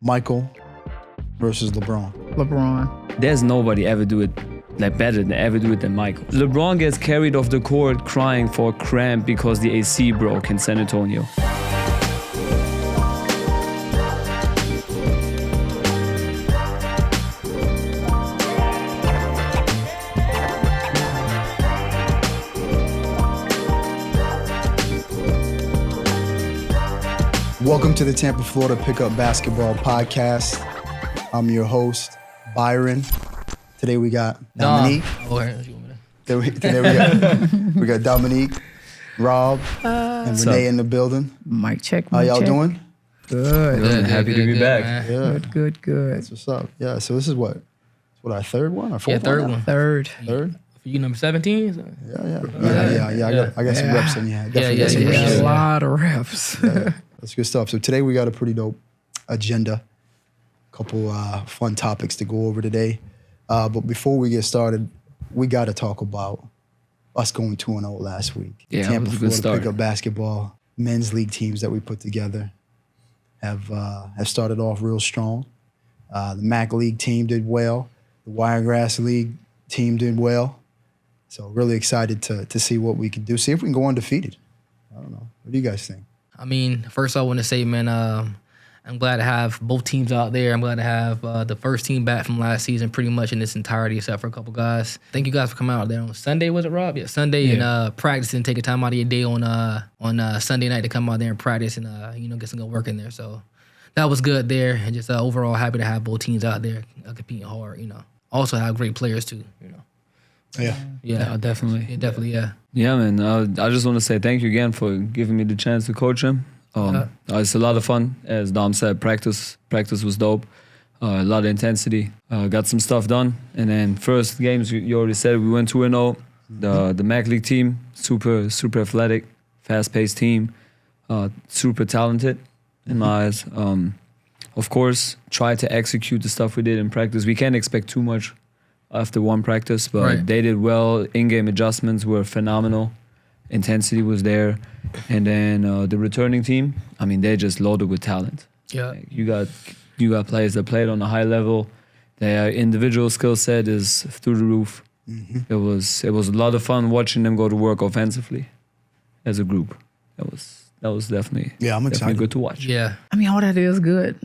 Michael versus LeBron. LeBron. There's nobody ever do it better than Michael. LeBron gets carried off the court crying for a cramp because the AC broke in San Antonio. Welcome to the Tampa, Florida Pickup Basketball Podcast. I'm your host, Byron. Today we got Dominique. Today we got Dominique, Rob, and Renea in the building. Mic check. How y'all doing? Good. Happy to be back. Yeah. Good. That's what's up. Yeah, so this is what our third one or fourth third one? one. Third. Third? For you, number 17? So. Yeah. I got some reps in here. Definitely got some reps in A here. lot of reps. Yeah, that's good stuff. So today we got a pretty dope agenda. A couple fun topics to go over today. But before we get started, we got to talk about us going 2-0 last week. Yeah, Tampa, it was a good Florida start. Pickup Basketball men's league teams that we put together have started off real strong. The MAC League team did well. The Wiregrass League team did well. So really excited to see what we can do. See if we can go undefeated. I don't know. What do you guys think? I mean, first I want to say, man, I'm glad to have both teams out there. I'm glad to have the first team back from last season pretty much in its entirety except for a couple guys. Thank you guys for coming out there on Sunday, was it, Rob? Yeah, Sunday, and practicing, taking time out of your day on Sunday night to come out there and practice and, get some good work in there. So that was good there. And just overall happy to have both teams out there competing hard, Also have great players too, Yeah, definitely. Yeah. Yeah, man. I just want to say thank you again for giving me the chance to coach him. It's a lot of fun. As Dom said, practice was dope. A lot of intensity. Got some stuff done. And then first games, you already said we went 2-0. The MAC League team, super athletic, fast-paced team, super talented in my eyes. Of course, try to execute the stuff we did in practice. We can't expect too much after one practice, but They did well. In-game adjustments were phenomenal. Intensity was there. And then the returning team, I mean, they're just loaded with talent. Yeah. Like, you got players that played on a high level. Their individual skill set is through the roof. Mm-hmm. It was a lot of fun watching them go to work offensively as a group. That was definitely I'm excited. definitely good to watch. Yeah. I mean, all that is good.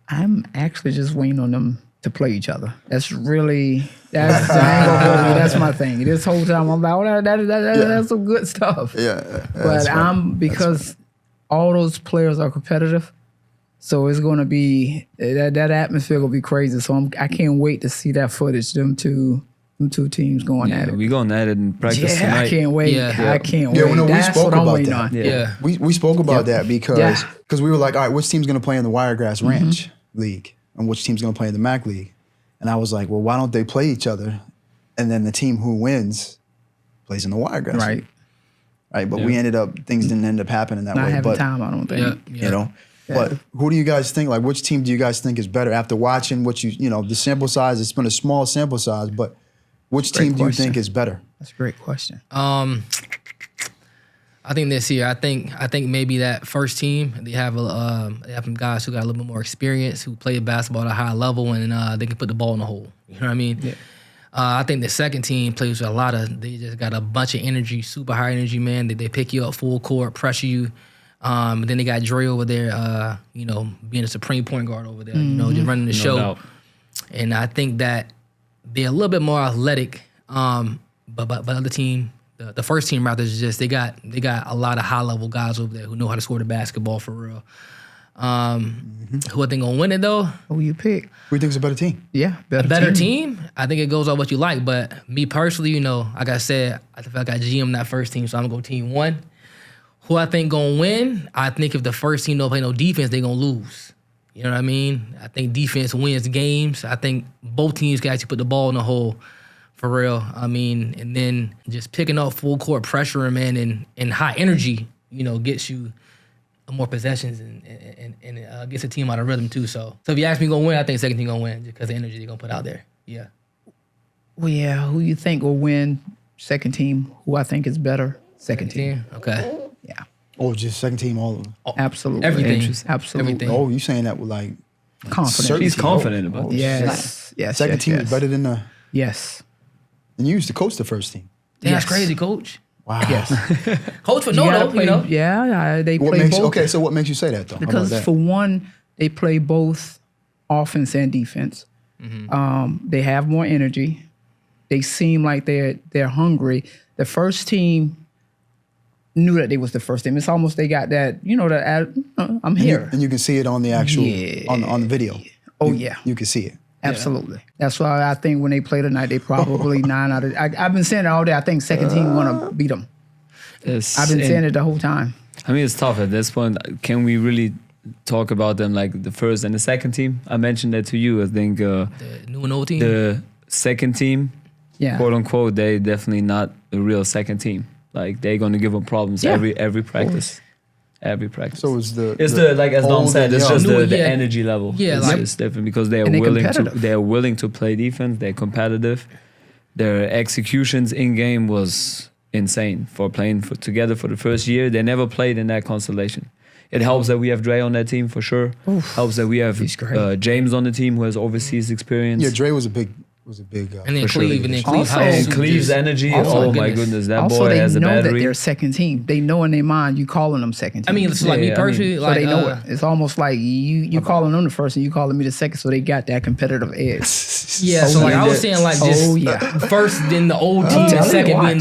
I'm actually just waiting on them to play each other. That's really, that's my thing. This whole time I'm like, that's some good stuff. Yeah. But because all those players are competitive, so it's going to be, that atmosphere will be crazy. So I can't wait to see that footage, them two teams going at it. We going at it in practice tonight. I can't wait. Yeah. I can't wait. Yeah, well, no, we That's spoke what I'm about waiting that. on. Yeah. We spoke about that because we were like, all right, which team's going to play in the Wiregrass Ranch League and which team's going to play in the MAC League? And I was like, well, why don't they play each other? And then the team who wins plays in the Wiregrass League. Right, but things didn't end up happening that Not way. having time, I don't think. Yeah. But who do you guys think, like which team do you guys think is better after watching what the sample size, it's been a small sample size, but which team do you think is better? That's a great question. I think this year, I think maybe that first team, they have some guys who got a little bit more experience, who play basketball at a high level, and they can put the ball in the hole. You know what I mean? Yeah. I think the second team plays with they just got a bunch of energy, super high energy, man. They pick you up full court, pressure you. And then they got Dre over there, being a supreme point guard over there, just running the show. doubt. And I think that they're a little bit more athletic, but the other team, the first team rather, is just they got a lot of high level guys over there who know how to score the basketball for real. Who I think gonna win it though? Who you pick? Who do you think is a better team? Yeah, A better team? I think it goes on what you like, but me personally, like I said, I feel like I GM that first team, so I'm gonna go team one. Who I think gonna win? I think if the first team don't play no defense, they gonna lose. You know what I mean? I think defense wins games. I think both teams can actually put the ball in the hole for real. I mean, and then just picking up full court pressure, man, and high energy, gets you more possessions and gets a team out of rhythm too. So if you ask me gonna win, I think second team gonna win just because the energy they're gonna put out there. Yeah. Well, yeah, who you think will win second team? Who I think is better? Second team. Okay. Yeah. Oh, just second team all of them. Absolutely. Everything. Absolutely. Everything. Oh, you saying that with like confident. He's certainty. confident about it. Yes. Second team yes. is better than the. Yes. And you used to coach the first team. Damn, that's Yes. crazy, coach. Wow. Yes. Coach for You no, gotta though, play, you know. Yeah, they What play makes both. okay? So what makes you say that though? How about Because that? for one, they play both offense and defense. They have more energy. They seem like they're hungry. The first team knew that they was the first team. It's almost they got that, I'm here. And you can see it on the actual Yeah. on the video. Oh, You- yeah. You can see it. Absolutely. That's why I think when they play tonight, they probably 9 out of. I've been saying it all day. I think second team gonna beat them. I've been saying it the whole time. I mean, it's tough at this point. Can we really talk about them like the first and the second team? I mentioned that to you. I think The new and old team. the second team, Yeah. quote unquote, they definitely not the real second team. Like they're gonna give them problems Yeah. every practice. Every practice. So it's It's the like as Dom old said, and it's young. just the Yeah. energy level. Yeah, it's, like- it's different because they are And they're willing to competitive. play defense. They're competitive. Their executions in game was insane for playing together for the first year. They never played in that constellation. It helps that we have Dre on that team for sure. Helps that we have He's great. James on the team who has overseas experience. Yeah, Dre was a big. and then for sure. Cleve, and then Cleve. Also- High and School Cleve's just- energy. Also- oh my goodness. goodness, that Also, boy they has a know that battery. they're second team. They know in their mind you calling them second I team. mean, it's like me Yeah, I mean, personally, so like they know it. It's almost like you calling them the first and you calling me the second, so they got that competitive edge. Yeah, so Oh, like yeah. I was saying, like just Oh, yeah. first, then the old team, telling and you, second being watch.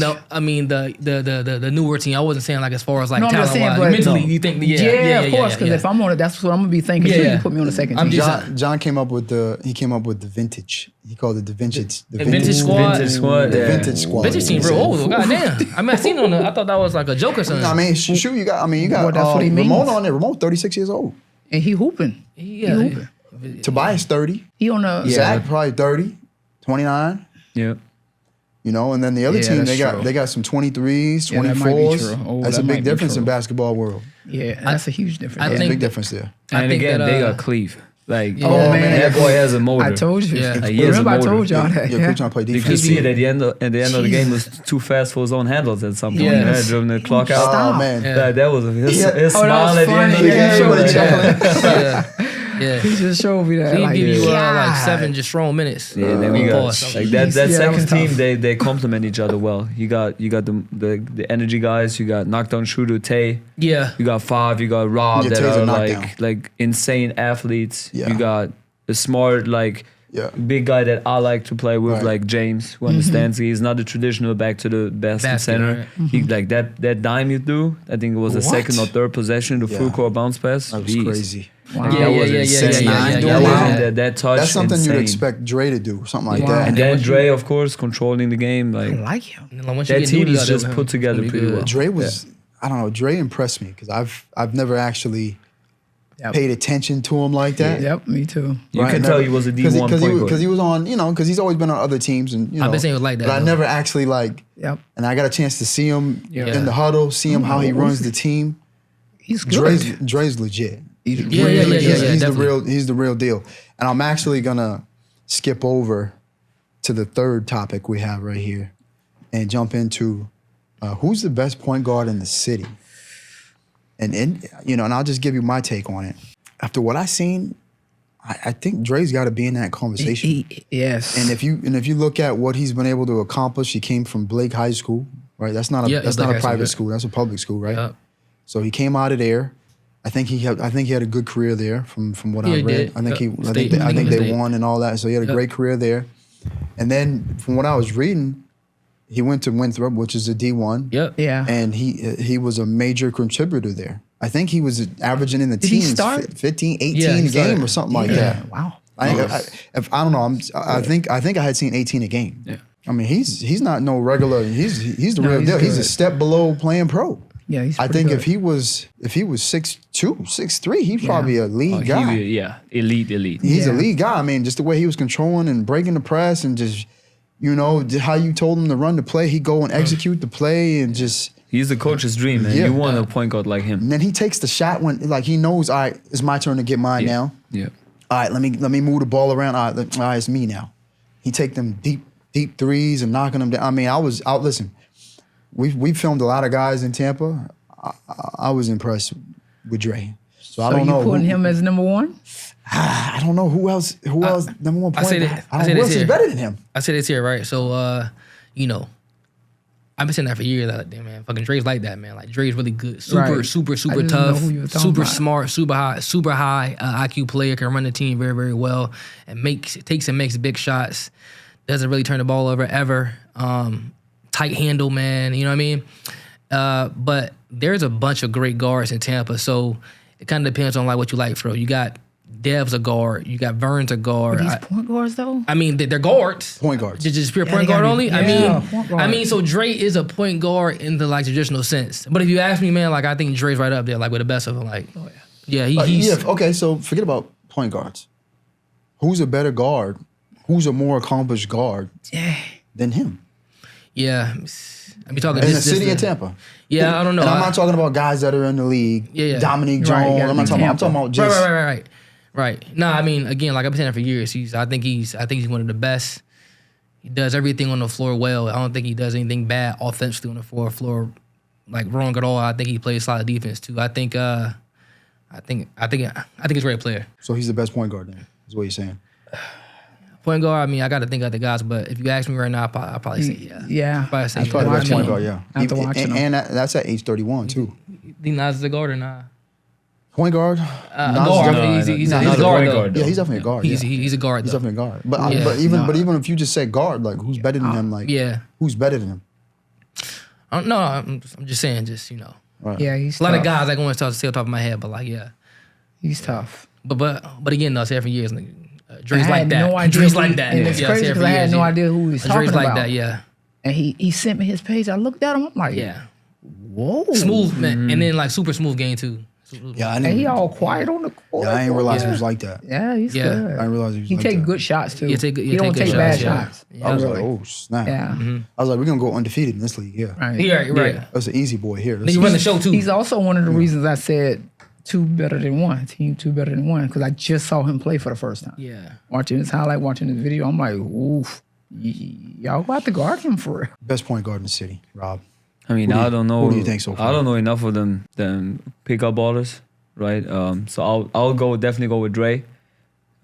the newer team. I wasn't saying like as far as like No, I'm just talent saying, wise, but mentally, you think yeah, of course. Because if I'm on it, that's what I'm gonna be thinking. Yeah, too. yeah. You put me on the second I'm team. just- John came up with the vintage. He called it the vintage. The vintage squad. Vintage squad. The yeah. vintage squad. Vintage team He real said. old. Goddamn. I mean, I seen it on the. I thought that was like a joke or something. I mean, shoot, you got. I mean, you got Well, that's what he Ramon means. on there. Ramon, 36 years old. and he hooping. yeah. Tobias, 30. He on the Zach, probably 30, 29. Yeah. You know, and then the other Yeah, team, that's true. they got some 23s, Yeah, that might be 24s. true. Oh, That's a that might big be difference in true. basketball world. Yeah, that's a huge difference. I Yeah. think Big difference there. I And think again, that, they got Cleve. Like, Oh, man. that boy has a motor. I told you. Yeah. He has a Remember I motor. told y'all that. Yeah, Yeah. Coach trying to play You defense. could see it at the end of the game was too fast for his own handles at some point. Yeah. Yeah, driven the clock out. Oh, Stop. man. Yeah. That was his Yeah. his Oh, that smile was at the end of funny. the Yeah, game. sure, like, yeah. yeah. He just showed me that. Cleve like, give you like yeah. 7 just strong minutes. Yeah, then we On got pause. like that Yeah, that second was team. tough. They complement each other well. You got the energy guys. You got knockdown shooter Tay. Yeah. You got Five. You got Rob Yeah, that Tay's a are knockdown. like insane athletes. Yeah. You got a smart Yeah. big guy that I like to play with, Right. like James, who understands. He's not the traditional back to the basket center. right. He like that dime you threw. I think it was the What? second or third possession, the Yeah. full court bounce pass. That was Jeez. crazy. Wow. Like, Yeah, that yeah, was yeah, insane. yeah, yeah, yeah, yeah, yeah. That touch. That's something insane. you'd expect Dre to do, something like Wow. that. And then Dre, of course, controlling the game. I Like like him. And then, like, once you that get team Nudie is out there just with put him, together it's gonna be pretty good. well. Dre was, I don't know, Dre impressed me because I've never actually Yep. paid attention to him like that. Yep, me too. You Right, can never- tell he was a D1 point guard. because he was on, because he's always been on other teams, and I've been saying it was like that, But I though. never actually Yep, and I got a chance to see him Yeah. in the huddle, see him how he runs the team. he's good. Dre's legit. He's Yeah, yeah, really yeah, good. yeah, yeah. He's the definitely. he's the real deal. And I'm actually gonna skip over to the third topic we have right here and jump into who's the best point guard in the city. And I'll just give you my take on it. After what I seen, I think Dre's got to be in that conversation. Yes. And if you look at what he's been able to accomplish, he came from Blake High School, right? That's not a Yeah, that's Blake not High a School, private yeah. school. That's a public school, right? Yep. So he came out of there. I think he had a good career there from what Yeah, I he read. did. I think Yep. I State. think they, I think they State. won and all that. So he had a Yep. great career there. And then from what I was reading, he went to Winthrop, which is a D1. Yep. yeah. And he was a major contributor there. I think he was averaging in the Did he teens, start? 15, 18 Yeah, he a game started. or something like Yeah. that. Wow. I don't know. I think I had seen 18 a game. Yeah. I mean, he's not no regular. He's the No, real he's deal. He's a good. step below playing pro. Yeah, he's I pretty think good. if he was 6'2", 6'3", he's probably a lead guy. Elite. He's a Yeah. lead guy. I mean, just the way he was controlling and breaking the press and just, how you told him to run the play, he go and execute the play and just. He's the coach's dream, man. Yeah. You want a point guard like him. And then he takes the shot when he knows, all right, it's my turn to get mine now. Yeah. All right, let me move the ball around. All right, it's me now. He take them deep threes and knocking them down. I mean, I was out. Listen, we filmed a lot of guys in Tampa. I was impressed with Dre. So I don't you know. putting him as number one? I don't know who else. Who else? Number one point. I say guard. that- I I don't say know who this else is here. better than him. I said this here, right? So, you know, I've been saying that for years. Like, damn, man, fucking Dre's like that, man. Like Dre's really good, super, Right. super, I super just didn't know tough, who you were talking super about. smart, super high IQ player. Can run the team very, very well, and takes and makes big shots. Doesn't really turn the ball over ever. Tight handle, man. You know what I mean? But there's a bunch of great guards in Tampa, so it kind of depends on like what you like, bro. You got Dev's a guard. You got Vern's a guard. These point guards though. I mean, they're guards. Point guards. Just pure Yeah, point they guard gotta only. be- yeah, point I guard. mean, so Dre is a point guard in the like traditional sense. But if you ask me, man, like I think Dre's right up there, like with the best of them. Like, yeah, he's Yeah. Okay. So forget about point guards. Who's a better guard? Who's a more accomplished guard Yeah. than him yeah. I be talking in the this- city this- of Tampa? Yeah, I don't know. And I'm not talking about guys that are in the league. Yeah. Dominique Right, Jones. yeah, I'm not talking. I'm talking about just. Right. No, I mean, again, like I've been saying it for years. I think he's one of the best. He does everything on the floor well. I don't think he does anything bad offensively on the floor, like wrong at all. I think he plays solid defense too. I think he's a great player. So he's the best point guard then. Is what you're saying. Point guard. I mean, I got to think of the guys, but if you ask me right now, I'll probably say yeah. Yeah. Probably say He's probably the best Watching point him. guard. Yeah. After watching him. And that's at age 31 too. You think Nas is a guard or not? Point guard. A Nas is guard. definitely- He's no, a he's a guard point though. guard, though. Yeah, he's definitely a guard. He's yeah. a guard He's though. definitely a guard. But Yeah. but even if you just said guard, like who's better than him? Like Yeah. who's better than him? I don't know. I'm just saying, you know. Right. Yeah, he's A lot tough. of guys I want to say off the top of my head, but like yeah. He's tough. But again, though, I said it for years. Like, Dre's I like had that. no idea Dre's who- like that. and it's Yeah, crazy said it for because I had years, no yeah. idea who he was talking Dre's like about. that. Yeah. And he sent me his page. I looked at him. I'm like, Yeah. whoa. Smooth man, and then like super smooth game too. Yeah, I And he didn't. all quiet on the court. Yeah, I didn't realize he Yeah. was like that. Yeah, he's Yeah. good. I didn't realize he was He like take that. good shots too. Yeah, he don't take bad shots. Yeah. I was really. like, oh snap! Yeah. I was like, we're gonna go undefeated in this league. Yeah, Right. Yeah, right. that's an easy boy here. Then you run the show too. He's also one of the reasons I said two better than one. Team two better than one because I just saw him play for the first time. Yeah. Watching his highlight, watching his video, I'm like, oof. Y'all about to guard him for real. Best point guard in the city, Rob. I mean, Who do you- I don't know. who do you think so far? I don't know enough of them pickup ballers, right? So I'll definitely go with Dre.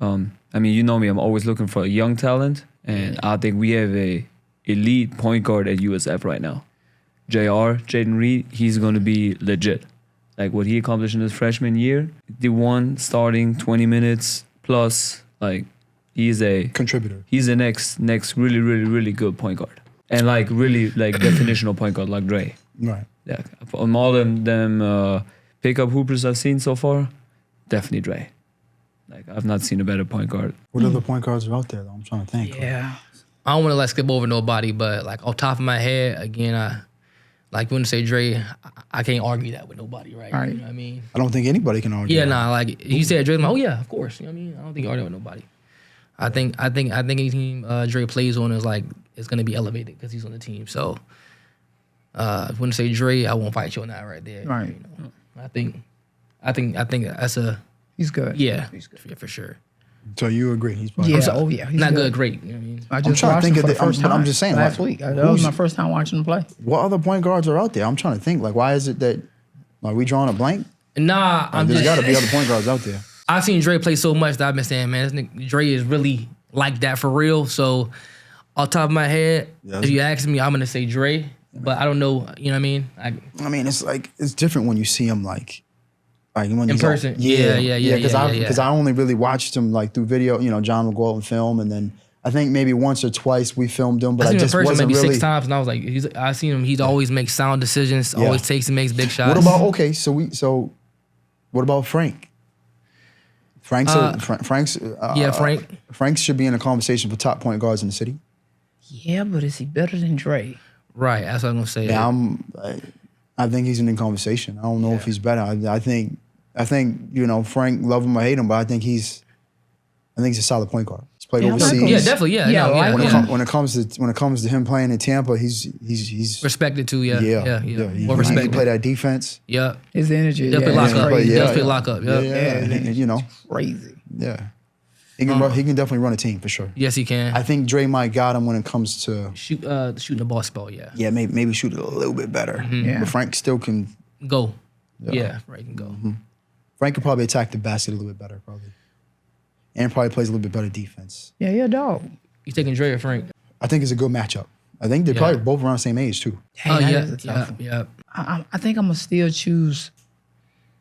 I mean, you know me, I'm always looking for a young talent, and I think we have a elite point guard at USF right now. Jaden Reed, he's going to be legit. Like what he accomplished in his freshman year, the one starting 20 minutes plus, like he's the Contributor. next really good point guard. And like really like definitional point guard like Dre. Right. Yeah, from all them pickup hoopers I've seen so far, definitely Dre. Like I've not seen a better point guard. What other point guards are out there though? I'm trying to think. Yeah. I don't want to like skip over nobody, but like off top of my head, again, I like when you say Dre, I can't argue that with nobody, right? Right. You know what I mean? I don't think anybody can argue. Yeah, that. nah, like he said Dre, I'm like, oh yeah, of course. You know what I mean? I don't think you argue with nobody. I think any team Dre plays on is like it's gonna be elevated because he's on the team. So when you say Dre, I won't fight you on that right there. Right. You know? I think that's a He's good. yeah, He's good. yeah, for sure. So you agree? He's probably. Yeah. Oh yeah. He's Not good, great. You know what I mean? I just trying to watched think him of for the- the first but time. I'm just saying, last like, week. That was who's- my first time watching him play. What other point guards are out there? I'm trying to think. Like, why is it that? Are we drawing a blank? Nah, I'm There's just. got to be other point guards out there. I've seen Dre play so much that I've been saying, man, this nigga, Dre is really like that for real. So, off top of my head, Yeah. if you ask me, I'm gonna say Dre, but I don't know. You know what I mean? I mean, it's like it's different when you see him like when In he's person. Yeah, Yeah. Because I only really watched him like through video. You know, John McGuell and film, and then I think maybe once or twice we filmed him, but I I seen him in just person wasn't maybe really. 6 times, and I was like, I seen him. He's always makes sound decisions. Yeah. Always takes and makes big shots. What about okay? So what about Frank? Frank's yeah, Frank? Frank should be in a conversation for top point guards in the city. Yeah, but is he better than Dre? Right, that's what I'm gonna say. Yeah, I think he's in the conversation. I don't know if he's better. I think you know Frank, love him or hate him, but I think he's a solid point guard. He's played Yeah, I like overseas. him. Yeah, definitely. Yeah, Yeah, no, I yeah, like yeah. him. When it comes to him playing in Tampa, he's Respected too. Yeah, yeah. yeah. He Well can respected. play that defense. Yeah, His energy. Definitely yeah, lock it's up. crazy. Definitely lock up. Yeah, Yeah. and, you know, Crazy. yeah. He can definitely run a team for sure. Yes, he can. I think Dre might got him when it comes to Shooting the basketball. Yeah, maybe shoot it a little bit better. Yeah. But Frank still can. go. Yeah, right. Can go. Frank could probably attack the basket a little bit better, probably. and probably plays a little bit better defense. Yeah, yeah, dog. You taking Dre or Frank? I think it's a good matchup. I think they're probably both around the same age too. Hey, Oh that yeah, is a tough one. yeah. I think I'm gonna still choose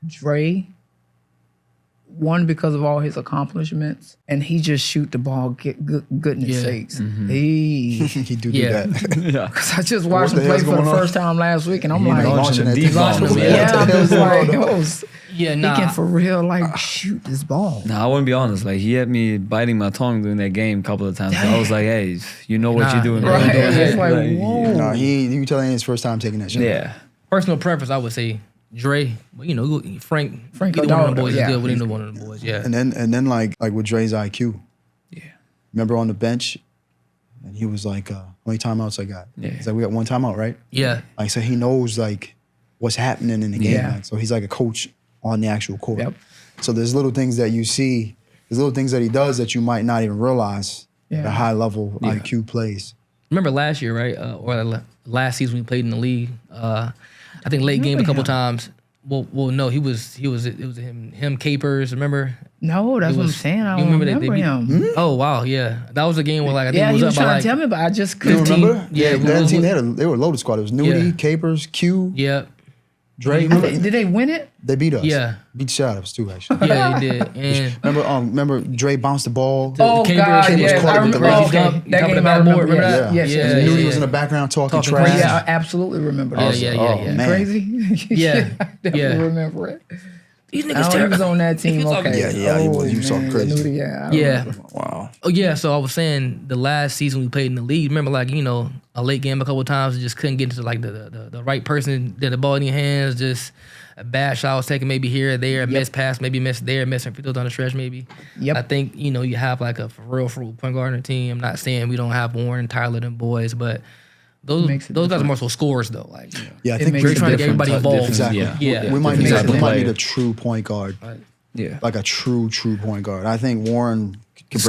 Dre. One, because of all his accomplishments, and he just shoot the ball. Goodness Yeah. sakes, He do Yeah. that. Yeah. Cause I just watched the him play hell's for the going on? first time last week, and I'm He like, launching a that deep thing. bomb. Launching Yeah. yeah, I'm just like, oh, Yeah, he nah. can for real like shoot this ball. Nah, I wouldn't be honest. Like he had me biting my tongue during that game a couple of times. So I was like, "Hey, you know what Nah, you're doing, right. bro." It's like, whoa. No, you can tell his first time taking that shot. Yeah, Personal preference, I would say Dre. But you know, Frank Frank either one of O'Donnell, them boys yeah. is good with either one of them boys. Yeah. And then like with Dre's IQ. yeah, Remember on the bench, and he was like, "How many timeouts I got?" Yeah. He's like, "We got one timeout, right?" Yeah. Like so, he knows like what's happening in the game. Yeah. Like, so he's like a coach on the actual court. Yep. So there's little things that you see, there's little things that he does that you might not even realize. Yeah. The high level Yeah. IQ plays. Remember last year, right? Last season we played in the league. I think late game a couple times. Well, no, it was him Capers. Remember? No, that's It what I'm was- saying. I you don't remember that remember they him. beat- Oh wow, yeah, that was a game where like I think Yeah, it he was was up by trying like to tell me, but I just You couldn't. 15. remember? Yeah, that was- team they were a loaded squad. It was Nudie, Yeah. Capers, Q, yeah, Dre. Did they win it? They beat us. Yeah. Beat the shit out of us too, actually. yeah, he did. And Remember Dre bounced the ball. Oh Capers- God, Capers yes, caught I it with the remember left. that Top of game. the I backboard, remember. remember Yes, that? yes, And yes, Nudie yes. was in the background talking Talking trash. crazy. Yeah, I absolutely remember that. Yeah, yeah, Oh, yeah. man. Crazy. Yeah, I definitely yeah. remember it. these niggas Oh, he was terrible. on that team. He was on- Okay. Yeah, he was. He was so man, crazy. Nudie, yeah. I Yeah. remember. Wow. Oh yeah, so I was saying the last season we played in the league. Remember, like a late game a couple of times, just couldn't get into like the right person, get the ball in your hands. Just a bad shot was taken maybe here or there, a missed pass, maybe missed there, missing free throws on the stretch maybe. Yep. I think you have like a for real point guard on the team. I'm not saying we don't have Warren, Tyler, them boys, but those Makes it guys are different. more so scorers though. Like Yeah, I It think makes They're it trying to get different. everybody involved. Exactly. Yeah. We might different need type of a player. true point guard. yeah. Like a true point guard. I think Warren can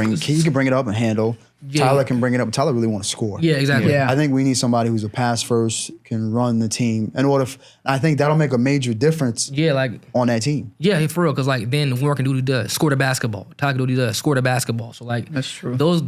bring it up and handle. Yeah. Tyler can bring it up. Tyler really want to score. Yeah, exactly. Yeah. I think we need somebody who's a pass first, can run the team. And I think that'll make a major difference Yeah, like on that team. yeah, for real. Cause like then Warren can do what he does, score the basketball. Tyler can do what he does, score the basketball. So like That's true. Those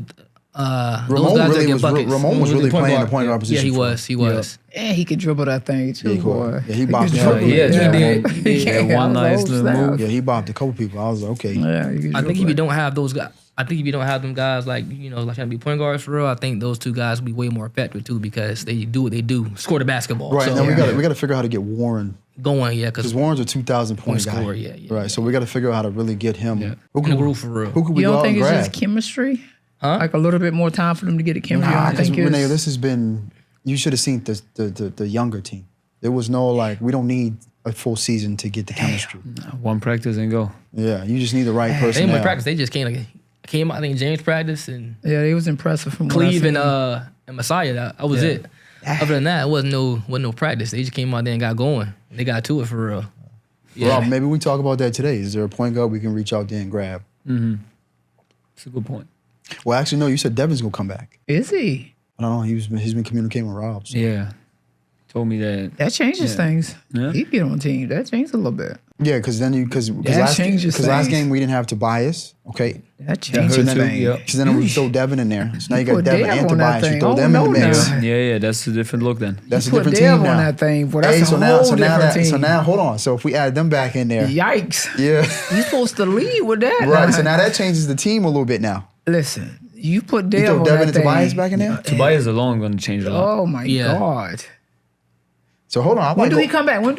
Ramon guys really that get was- buckets. Ramon was really playing the point guard Yeah, position he for was. He was. And he could dribble that thing too, Yeah, he could. boy. Yeah, he bopped could it. dribble Yeah, it. he did. He Yeah, can. one That was nice old little style. move. Yeah, he bopped a couple people. I was like, okay. Yeah, he could I think if dribble you it. don't have those guys, I think if you don't have them guys like like trying to be point guards for real, I think those two guys will be way more effective too because they do what they do, score the basketball. Right, So and then we got to figure out how to get Warren. going, yeah, Because because Warren's a 2,000 point guy. scorer, yeah, yeah, Right, so we got to figure out how to really get him. Yeah. Who in the group for real. Who could we You go don't out think and it's grab? just chemistry? Huh? Like a little bit more time for them to get the chemistry? Nah, I because think Renee, it's, this has been. You should have seen the younger team. There was no like. We don't need a full season to get the chemistry. One practice and go. Yeah, you just need the right They person. didn't practice. They just came out. I think James practiced and yeah, it was impressive from what I Cleve seen. and Messiah. That was it. Other than that, it wasn't no practice. They just came out there and got going. They got to it for real. Yeah. Rob, maybe we talk about that today. Is there a point guard we can reach out there and grab? It's a good point. Well, actually, no. You said Devin's gonna come back. Is he? I don't know. He's been communicating with Rob. So. Yeah, told me that. That changes things. Yeah. He get on team. That changes a little bit. Yeah, because then because That changes last things. game we didn't have Tobias. Okay, That changes hurt too, things. yeah. because then we throw Devin in there. So now you got put Devin Dev and on that Tobias. You thing. throw Oh, them in the no, mix. no. Yeah, that's a different look then. That's a Put different Dev team on now. that thing, boy. That's Hey, a so whole now different team. so now hold on. So if we add them back in there, Yikes. yeah, You supposed to lead with that. right. So now that changes the team a little bit now. Listen, you put You Dev throw on Devin that and thing. Tobias back in there. Tobias alone going to change a lot. Oh my Yeah. God. So hold on. I When might do go, he come back? When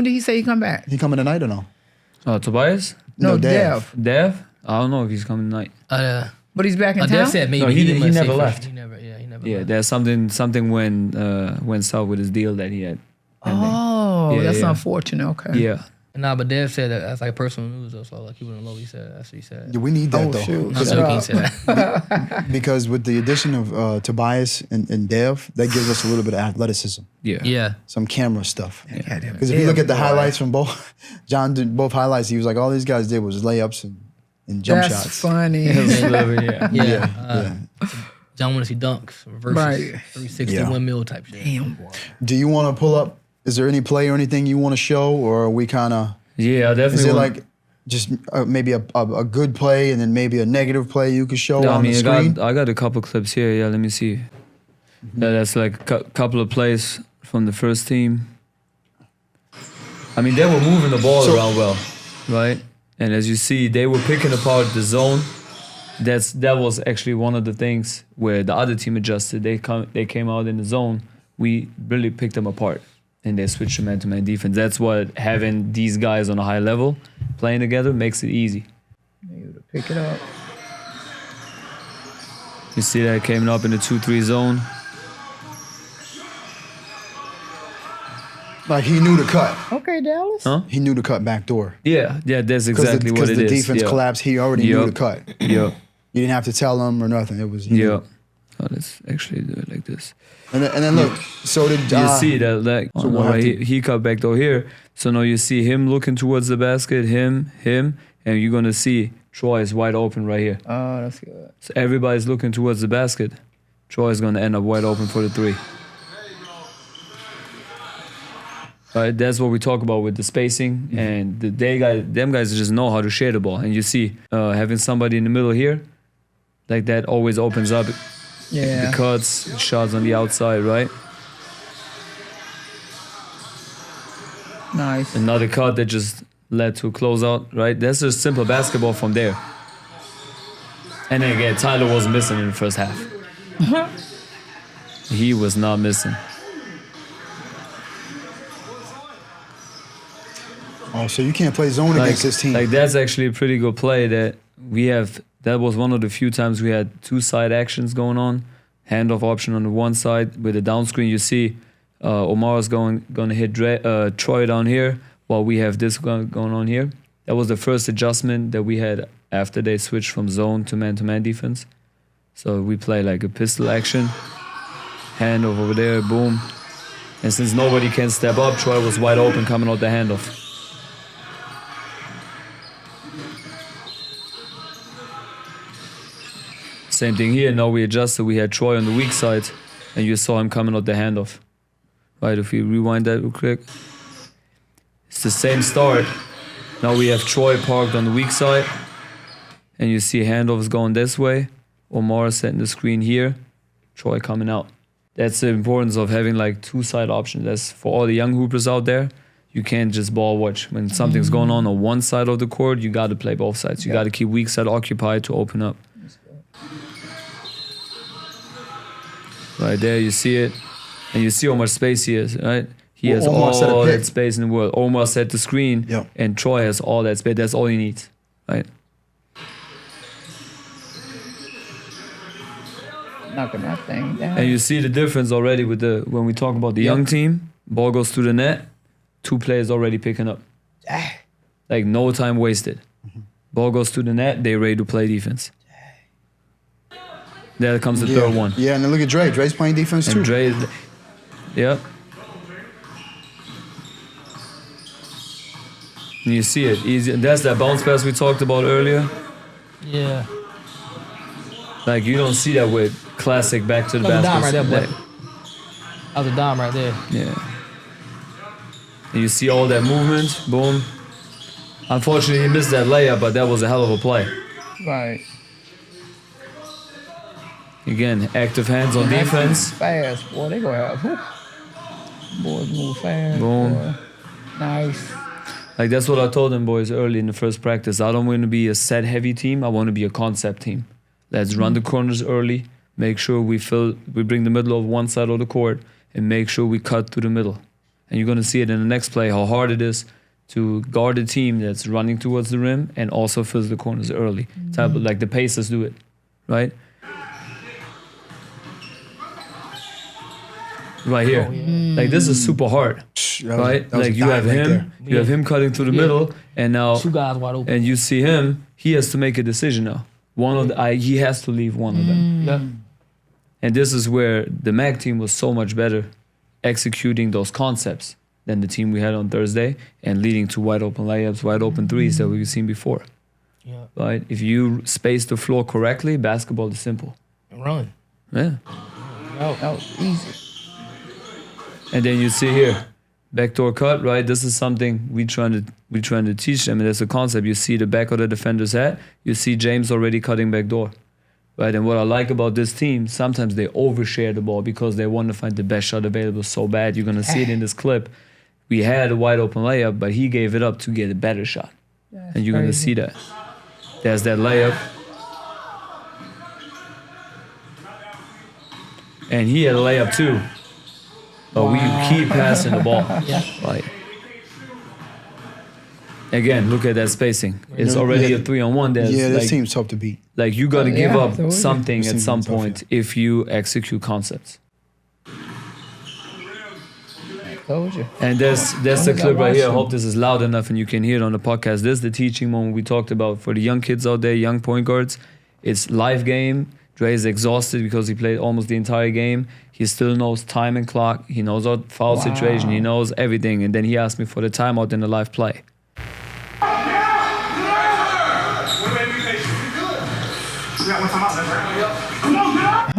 did he say he come back? He coming tonight or no? Tobias? No, No, Dev. Dev? I don't know if he's coming tonight. But he's back in town. Dev said maybe. No, he must say never for- left. He never Yeah, left. there's something went south with his deal that he had. Oh, Yeah, that's yeah. unfortunate. Okay. Yeah. Nah, but Dev said that's like personal news though. So like he wouldn't know what he said. That's what he said. Yeah, we need that Oh, though. shoot. I'm Shut joking. He up. said that. Because with the addition of Tobias and Dev, that gives us a little bit of athleticism, Yeah. Yeah. some camera stuff. Goddamn Because if you look at the Dev, boy. highlights from both, John did both highlights. He was like, all these guys did was layups and jump That's shots. funny. yeah. Yeah. Yeah. John want to see dunks, reverses, Right. 360 Yeah. windmill type shit. Damn, boy. Do you want to pull up? Is there any play or anything you want to show, or are we kind of? Yeah, I Is definitely it want- like just maybe a good play and then maybe a negative play you could show on the screen? I got a couple clips here. Yeah, let me see. Yeah, that's like a couple of plays from the first team. I mean, they were moving the ball around well, right? And as you see, they were picking apart the zone. That was actually one of the things where the other team adjusted. They came out in the zone. We really picked them apart, and they switched to man-to-man defense. That's what having these guys on a high level playing together makes it easy. Able to pick it up. You see that came up in the 2-3 zone. Like he knew the cut. Okay, Dallas. Huh? He knew the cut back door. Yeah, that's exactly what it is. Because the defense collapsed, he already knew the cut. Yeah. You didn't have to tell him or nothing. It was he Yeah. knew. Oh, let's actually do it like this. And then look, so did You see that, like, so we'll have to- he cut back door here. So now you see him looking towards the basket, him, and you're gonna see Troy is wide open right here. Oh, that's good. So everybody's looking towards the basket. Troy is gonna end up wide open for the 3. Right, that's what we talk about with the spacing, and them guys just know how to share the ball. And you see, having somebody in the middle here, like that always opens up Yeah. the cuts, shots on the outside, right? Nice. Another cut that just led to a closeout, right? That's just simple basketball from there. And then again, Tyler wasn't missing in the first half. He was not missing. Oh, so you can't play zone against this team. Like that's actually a pretty good play that we have. That was one of the few times we had 2 side actions going on. Handoff option on the one side with the down screen. You see Omar's gonna hit Troy down here while we have this going on here. That was the first adjustment that we had after they switched from zone to man defense. So we play like a pistol action. Handoff over there, boom. And since nobody can step up, Troy was wide open coming out the handoff. Same thing here. Now we adjusted. We had Troy on the weak side, and you saw him coming out the handoff. Right, if we rewind that real quick. It's the same start. Now we have Troy parked on the weak side, and you see handoffs going this way. Omar setting the screen here. Troy coming out. That's the importance of having like 2 side options. That's for all the young hoopers out there. You can't just ball watch. When something's going on one side of the court, you got to play both sides. You got to keep weak side occupied to open up. Right there, you see it. And you see how much space he has, right? He has Omar set a all pick. that space in the world. Omar set the screen, and Troy has all that space. That's all he needs, right? Knocking that thing down. And you see the difference already with when we talk about the young team, ball goes through the net, 2 players already picking up. Like no time wasted. Ball goes through the net, they ready to play defense. There comes the third one. Yeah, and then look at Dre. Dre's playing defense too. And Dre, yeah. And you see it easy. That's that bounce pass we talked about earlier. Yeah. Like you don't see that with classic back to the That was a dime basket. right there, boy. That was a dime right there. Yeah. And you see all that movement, boom. Unfortunately, he missed that layup, but that was a hell of a play. Right. Again, active hands on defense. Fast, boy. They gonna have. Whew. Boys move fast. Boom. Boy. Nice. Like that's what I told them boys early in the first practice. I don't want to be a set heavy team. I want to be a concept team. Let's run the corners early. Make sure we bring the middle of one side of the court, and make sure we cut through the middle. And you're gonna see it in the next play how hard it is to guard a team that's running towards the rim and also fills the corners early. Type of, like the Pacers do it, right? Right here. Like this is super hard, right? that was Like a you have dive right him, there. you have him cutting through the middle, and now 2 guys wide open. and you see him, he has to make a decision now. One of he has to leave one of them. Yeah. And this is where the MAC team was so much better executing those concepts than the team we had on Thursday and leading to wide open layups, wide open threes that we've seen before. Yeah. Right? If you space the floor correctly, basketball is simple. Run. Yeah. That was easy. And then you see here, backdoor cut, right? This is something we trying to teach them. And there's a concept. You see the back of the defender's head. You see James already cutting backdoor, right? And what I like about this team, sometimes they overshare the ball because they want to find the best shot available so bad. You're gonna see it in this clip. We had a wide open layup, but he gave it up to get a better shot, and you're gonna see that. There's that layup. And he had a layup too. But we keep passing the ball. Like, again, look at that spacing. It's already a 3-on-1. This team's tough to beat. Like, you got to give up absolutely. something This at team's some tough, point if you execute concepts. Told you. And there's the clip right here. I hope this is loud enough and you can hear it on the podcast. This is the teaching moment we talked about for the young kids out there, young point guards. It's live game. Dre is exhausted because he played almost the entire game. He still knows time and clock. He knows our foul situation. He knows everything. And then he asked me for the timeout in the live play.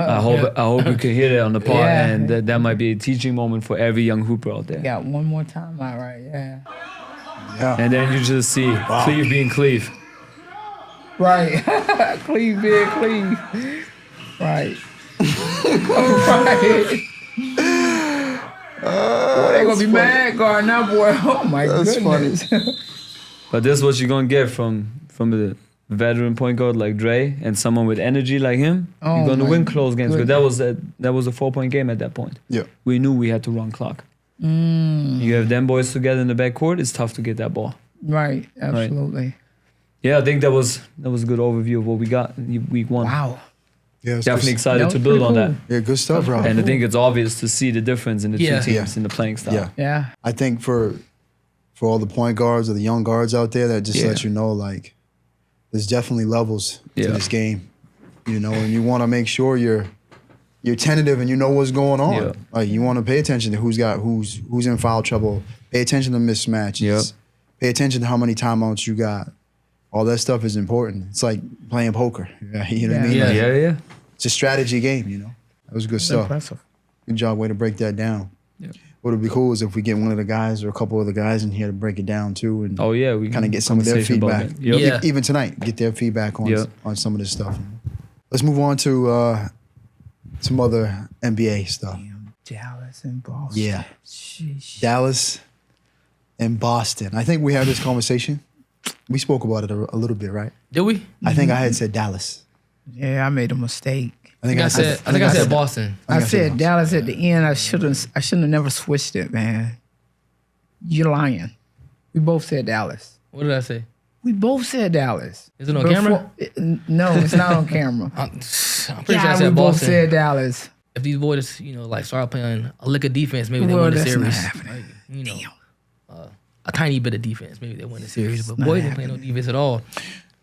I hope you can hear that on the pod, and that might be a teaching moment for every young hooper out there. Got one more time out, right? Yeah. And then you just see Cleve being Cleve. Right. Cleve being Cleve. Right. Right. Boy, they gonna be mad guarding that boy. Oh my goodness. But this is what you're gonna get from a veteran point guard like Dre and someone with energy like him. You're gonna win close games. Because that was a 4-point game at that point. Yeah. We knew we had to run clock. You have them boys together in the backcourt, it's tough to get that ball. Right. Absolutely. Yeah, I think that was a good overview of what we got in week 1. Wow. Yeah, it's Definitely good. excited to build on that. Yeah, good stuff, bro. And I think it's obvious to see the difference in the two teams in the playing style. Yeah. Yeah. I think for all the point guards or the young guards out there, that just lets you know, like, there's definitely levels to this game, you know, and you want to make sure you're tentative and you know what's going on. Yeah. Like, you want to pay attention to who's in foul trouble. Pay attention to mismatches. Yeah. Pay attention to how many timeouts you got. All that stuff is important. It's like playing poker. You know what I mean? Like, Yeah. it's a strategy game, you know. That was good stuff. Impressive. Good job, way to break that down. Yeah. What would be cool is if we get one of the guys or a couple of the guys in here to break it down too, and We kind of get some of their conversation about feedback. it. Yep. Yeah. Even tonight, get their feedback on some of this stuff. Let's move on to some other NBA stuff. Damn, Dallas and Boston. Yeah, Sheesh. Dallas and Boston. I think we had this conversation. We spoke about it a little bit, right? Did we? I think I had said Dallas. Yeah, I made a mistake. I think I said Boston. I said Dallas at the end. I shouldn't have never switched it, man. You're lying. We both said Dallas. What did I say? We both said Dallas. Is it on camera? No, it's not on camera. I'm pretty sure I Yeah, said we both Boston. said Dallas. If these boys, like start playing a lick of defense, maybe they Well, win the that's not series. happening. A tiny bit of defense, maybe they win the series. But boys ain't playing no defense at all.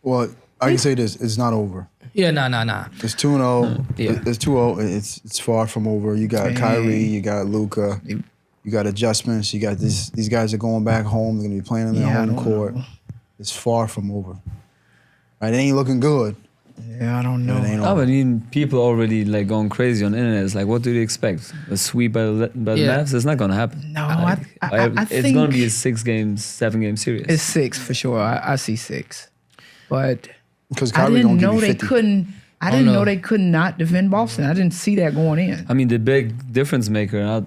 Well, I can say this: it's not over. Yeah, nah. It's 2-0. Yeah. It's 2-0. It's far from over. You got Kyrie, you got Luka, you got adjustments. You got these guys are going back home. They're gonna be playing on their home court. It's far from over. Right? It ain't looking good. Yeah, I don't know. It ain't I over. mean, people already like going crazy on the internet. It's like, what do you expect? A sweep by the Mavs? It's not gonna happen. No, I It's think gonna be a 7-game series. it's 6 for sure. I see 6, but Because I Kyrie didn't gonna give know you they 50. couldn't. I didn't know they could not defend Boston. I didn't see that going in. I mean, the big difference maker.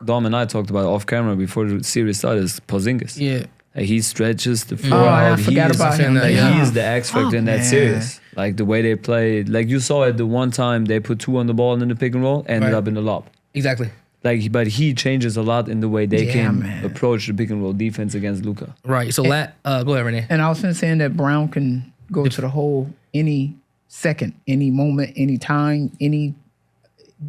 Dom and I talked about it off camera before the series started. Is Porzingis. Yeah. Like, he stretches the floor Oh, out. I forgot about him. He's the X factor in that man. series. Like the way they played. Like you saw it the one time they put 2 on the ball in the pick and roll, ended Right. up in the lob. Exactly. Like, but he changes a lot in the way they can man. approach the pick and roll defense against Luka. Right. So go ahead, Renee. And I was been saying that Brown can go to the hole any second, any moment, any time,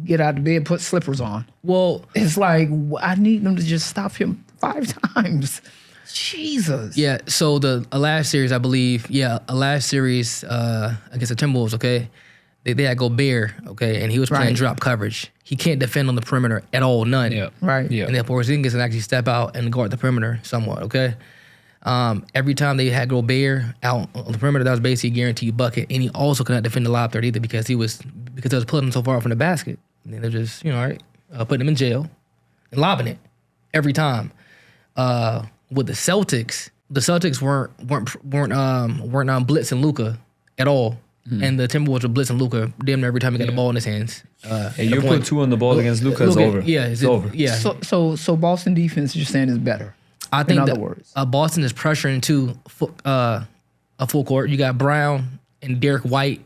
get out of bed, put slippers on. Well, It's like I need them to just stop him 5 times. Jesus. yeah. So the last series, I believe, against the Timberwolves, okay, they had Gobert, okay, and he was playing Right. drop coverage. He can't defend on the perimeter at all, none. Right. Yeah. And then Porzingis can actually step out and guard the perimeter somewhat, okay? Every time they had Gobert out on the perimeter, that was basically a guaranteed bucket. And he also could not defend the lob threat either because they was pulling him so far from the basket. And then they're just, all right, putting him in jail and lobbing it. every time. With the Celtics weren't blitzing Luka at all, and the Timberwolves were blitzing Luka damn near every time he got the ball in his hands. And you put 2 on the ball against Luka, it's over. Yeah, it's over. Yeah. So Boston defense, you're saying, is better. I think in other that, words, Boston is pressuring to a full court. You got Brown and Derek White,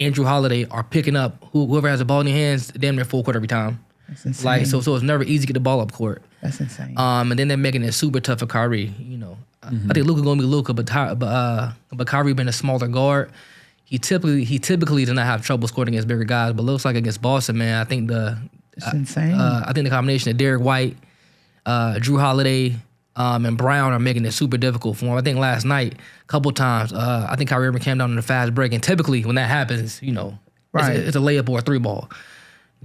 Andrew Holiday are picking up whoever has the ball in their hands, damn near full court every time. that's insane. Like so it's never easy to get the ball up court. That's insane. And then they're making it super tough for Kyrie. You know, I think Luka gonna be Luka, but Kyrie being a smaller guard, he typically does not have trouble scoring against bigger guys. But looks like against Boston, man, I think It's insane. I think the combination of Derek White, Drew Holiday, and Brown are making it super difficult for him. I think last night, a couple times, I think Kyrie Irving came down on a fast break, and typically when that happens, you know, Right. it's a layup or a 3-ball.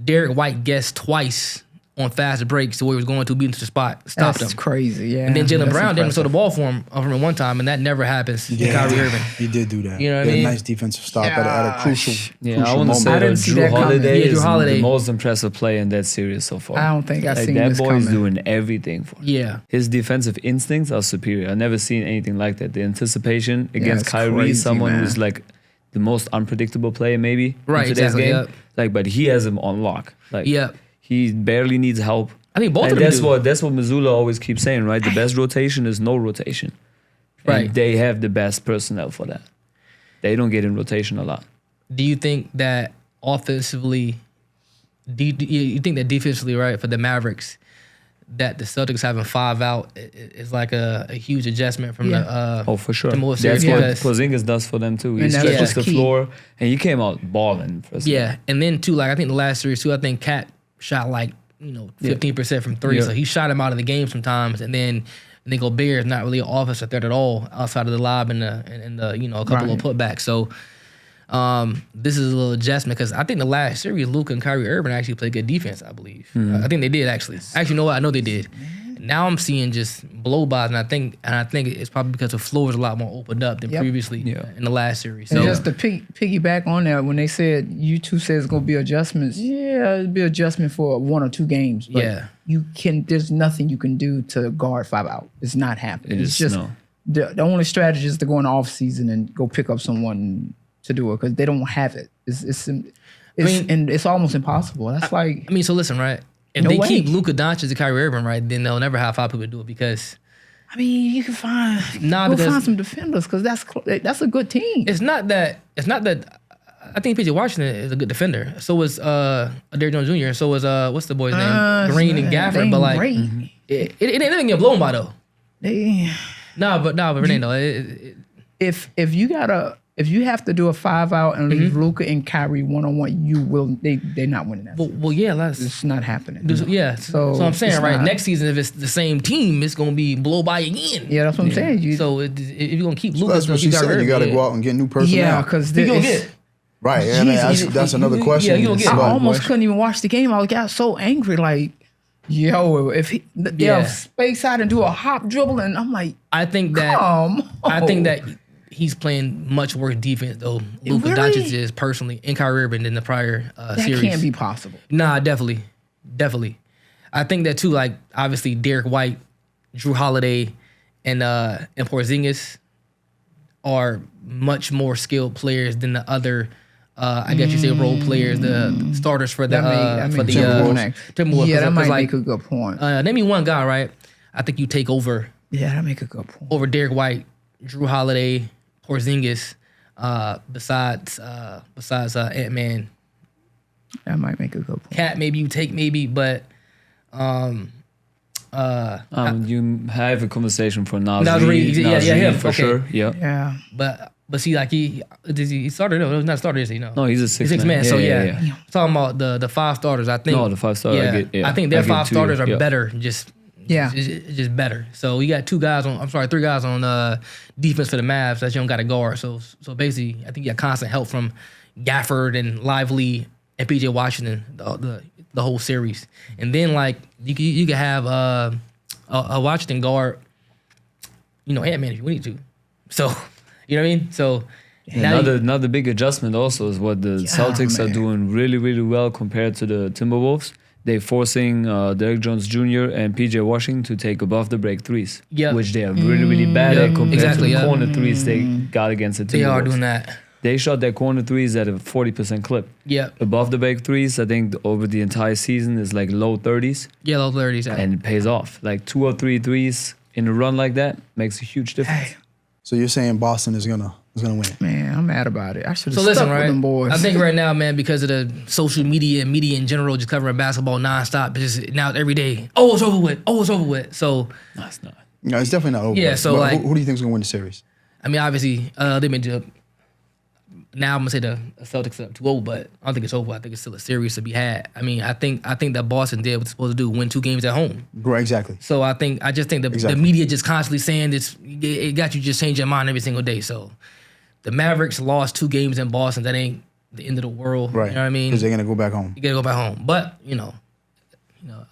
Derek White guessed twice on fast breaks to where he was going to beat into the spot, stopped That's him. crazy. Yeah. And then Jalen That's Brown didn't throw the impressive. ball for him one time, and that never happens to Kyrie Irving. He did do that. You know what I He had mean? a nice defensive stop at a crucial, Yeah, crucial I want to moment. say I that didn't see Drew that coming. Holiday Yeah, Drew is Holiday. the most impressive player in that series so far. I don't think I've seen that this boy is coming. doing everything for him. Yeah. His defensive instincts are superior. I've never seen anything like that. The anticipation against it's Kyrie, crazy, someone man. who's like the most unpredictable player maybe Right, in today's exactly, game. yep. Like, but he has him on lock. Like, Yep. he barely needs help. I think both And of them that's do. what Missoula always keeps saying, right? The best rotation is no rotation. Right. And they have the best personnel for that. They don't get in rotation a lot. Do you think that offensively, you think that defensively, right, for the Mavericks, that the Celtics having 5 out is like a huge adjustment from the Oh, for sure. the most That's serious what because- Porzingis does for them too. He And that's stretches what's the key. floor, and he came out balling. Yeah, and then too, like I think the last series too, I think Cat shot like 15% from 3, Yeah. so he shot him out of the game sometimes, and then Gobert is not really an offensive threat at all outside of the lob and the a couple of putbacks. So this is a little adjustment because I think the last series, Luka and Kyrie Irving actually played good defense. I believe. I think they did actually. Actually, you know what? I know they did. Now I'm seeing just blow-bys, and I think it's probably because the floor is a lot more opened up than Yep. previously in the last series. And So just to piggyback on that, when they said you two said it's gonna be adjustments, yeah, it'll be adjustment for 1 or 2 games. But Yeah. there's nothing you can do to guard 5 out. It's not happening. It It's is, just no. the only strategy is to go in the off season and go pick up someone to do it because they don't have it. And it's almost impossible. That's like I mean, so listen, right? If No they way. keep Luka Doncic and Kyrie Irving, right, then they'll never have 5 people to do it because I mean, you can find because find some defenders because that's a good team. it's not that I think PJ Washington is a good defender. So is Derrick Jones Jr. And so is what's the boy's name? Green and Gafford. But like it ain't nothing get blown by though. But Renee, no. If you have to do a 5 out and leave Luka and Kyrie 1-on-1, they're not winning that. Well, yeah, It's not happening. yeah. So I'm saying, it's right, not. next season, if it's the same team, it's going to be blow by again. Yeah, that's what I'm saying. So if you're going to keep Luka, That's what she said. You got to go out and get new personnel. Yeah, because you going to get. Right, and that's another question. you gonna get- I But- almost couldn't even watch the game. I got so angry. Like, if they'll space out and do a hop dribble, and I'm like, I think that I think that he's playing much worse defense though. Luka Really? Doncic is personally in Kyrie Irving than the prior that series. can't be possible. Nah, definitely. I think that too. Like obviously, Derek White, Drew Holiday, and Porzingis are much more skilled players than the other. I guess you say role players, the starters for the Timberwolves. Yeah, that 'Cause, might like, make a good point. name me one guy, right? I think you take over Yeah, that make a good point. over Derek White, Drew Holiday, Porzingis, besides Ant-Man. That might make a good point. Cat, maybe you take but You have a conversation for Nasri, Nasri. yeah, him, for okay. sure. Yeah. Yeah. but see, like he started. No, he's not a starter, is he? No, No, he's a He's 6 man. man. So yeah. talking about the 5 starters. I think No, the 5 starter, Yeah, I get- yeah, I think their I give 5 it to you, starters are yeah. better. Just better. So you got 3 guys on defense for the Mavs that you don't got to guard. So basically, I think you got constant help from Gafford and Lively and PJ Washington the whole series. And then like you could have a Washington guard, Ant-Man if you need to. So you know what I mean. So now Another big adjustment also is what the Celtics are man. doing really, really well compared to the Timberwolves they forcing Derek Jones Jr. and PJ Washington to take above the break threes, Yep. which they are really, really bad at compared Exactly, to the yeah. corner threes they got against the Timberwolves. They are doing that. They shot their corner threes at a 40% clip. Yep. Above the break threes, I think over the entire season is like low 30s, Yeah, low 30s. and it pays off. Like 2 or 3 threes in a run like that makes a huge difference. So you're saying Boston is gonna win it? Man, I'm mad about it. I should So have stuck listen, with right? them boys. I think right now, man, because of the social media and media in general, just covering basketball nonstop, it's just now it's every day. Oh, it's over with. Oh, it's over with. So, No, it's not. No, it's definitely not over. Yeah, so, But like- who do you think is gonna win the series? I mean, obviously, they made the. Now I'm gonna say the Celtics are up 2-0, but I don't think it's over. I think it's still a series to be had. I mean, I think that Boston did what they're supposed to do, win 2 games at home. Right, exactly. So I just think the Exactly. media just constantly saying this, it got you just change your mind every single day. So the Mavericks lost 2 games in Boston. That ain't the end of the world. Right. You know what I mean? Because they're gonna go back home. You gotta go back home. But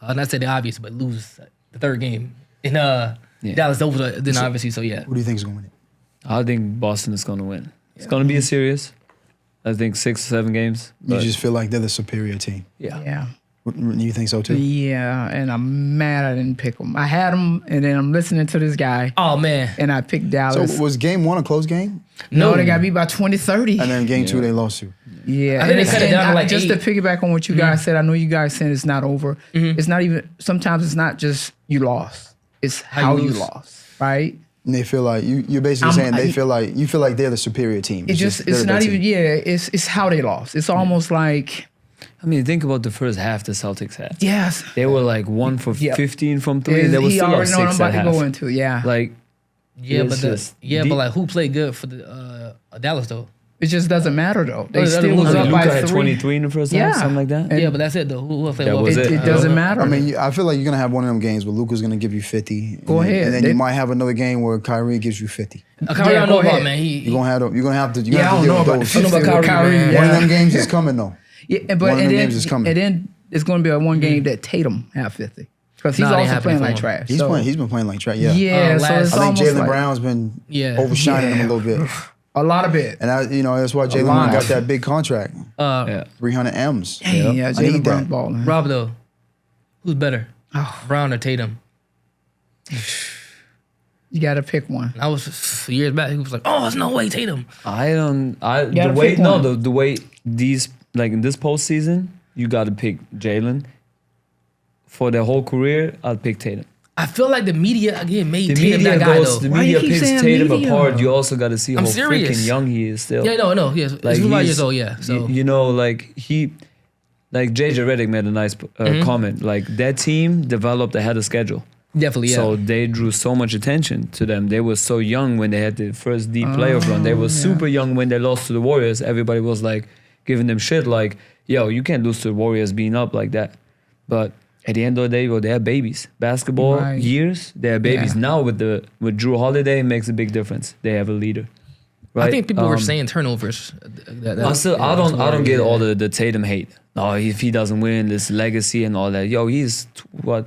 I'll not say the obvious, but lose the 3rd game in Dallas over then obviously. So yeah, Who do you think is gonna win it? I think Boston is going to win. It's going to be a series. I think 6 or 7 games. You but just feel like they're the superior team. yeah. You think so too? Yeah, and I'm mad I didn't pick them. I had them, and then I'm listening to this guy, oh man, and I picked So Dallas. was game 1 a close game? No, they got beat by 20-30. And then game 2 they lost to. Yeah, I think they cut it down to like just 8. to piggyback on what you guys said. I know you guys said it's not over. It's not even. Sometimes it's not just you lost. It's how you lose. lost, right? And they feel like you're basically saying they feel like you feel like they're the superior team. It's they're the not better even. team. Yeah, it's how they lost. It's almost like I mean, think about the first half the Celtics had. yes. They were like 1 for Yep. 15 from 3. They were He still up already know what I'm 6 about at to half. go into. Yeah, Like, yeah, it's just but deep. like who played good for the Dallas though? it just doesn't matter though. They it doesn't still was matter. up Luka by had 3. 23 in the first Yeah. half, something like that. And- Yeah, but that's it though. Who played That well? was It doesn't matter. I mean, I feel like you're gonna have one of them games where Luka's gonna give you 50. Go and ahead. And then They- you might have another game where Kyrie gives you 50. Kyrie, Yeah, I know go about ahead. man. You're gonna have to Yeah, I deal don't know with about those. the I know about 50 with Kyrie, man. One of Yeah. them games is coming though. Yeah, but One of and them then games is coming. and then it's going to be a one game that Tatum have 50 because he's Nah, it ain't also happening playing for like him. trash. He's So, playing. He's been playing like trash. Yeah. Yeah, so last- it's I think almost Jalen like Brown's been Yeah. overshining him a little bit, a lot of it. and that's why Jalen lot. Brown got that big contract, Yeah. 300 M's. Dang, yeah, I Jalen need Brown's that. balling. Rob though, who's better, Oh. Brown or Tatum? You got to pick one. I was years back. He was like, "Oh, there's no way Tatum." gotta The way pick no one. the way these like in this postseason, you got to pick Jalen. For their whole career, I'll pick Tatum. I feel like the media again made The Tatum media that guy goes. though. The Why media you keep picks saying Tatum media? apart. You also got to see I'm how serious. freaking young he is still. Yeah, no, yes, Like he's 25 he's- years old. Yeah, so you know, like like JJ Redick made a nice comment. Like that team developed ahead of schedule. definitely, yeah. So they drew so much attention to them. They were so young when they had the first deep playoff run. They were super young when they lost to the Warriors. Everybody was like giving them shit like, yo, you can't lose to the Warriors being up like that. But at the end of the day, well, they're babies. Basketball Right. years, they're babies. Yeah. Now with Drew Holiday, it makes a big difference. They have a leader. Right? I think people were saying turnovers. I don't get all the Tatum hate. Oh, if he doesn't win, this legacy and all that. Yo, he's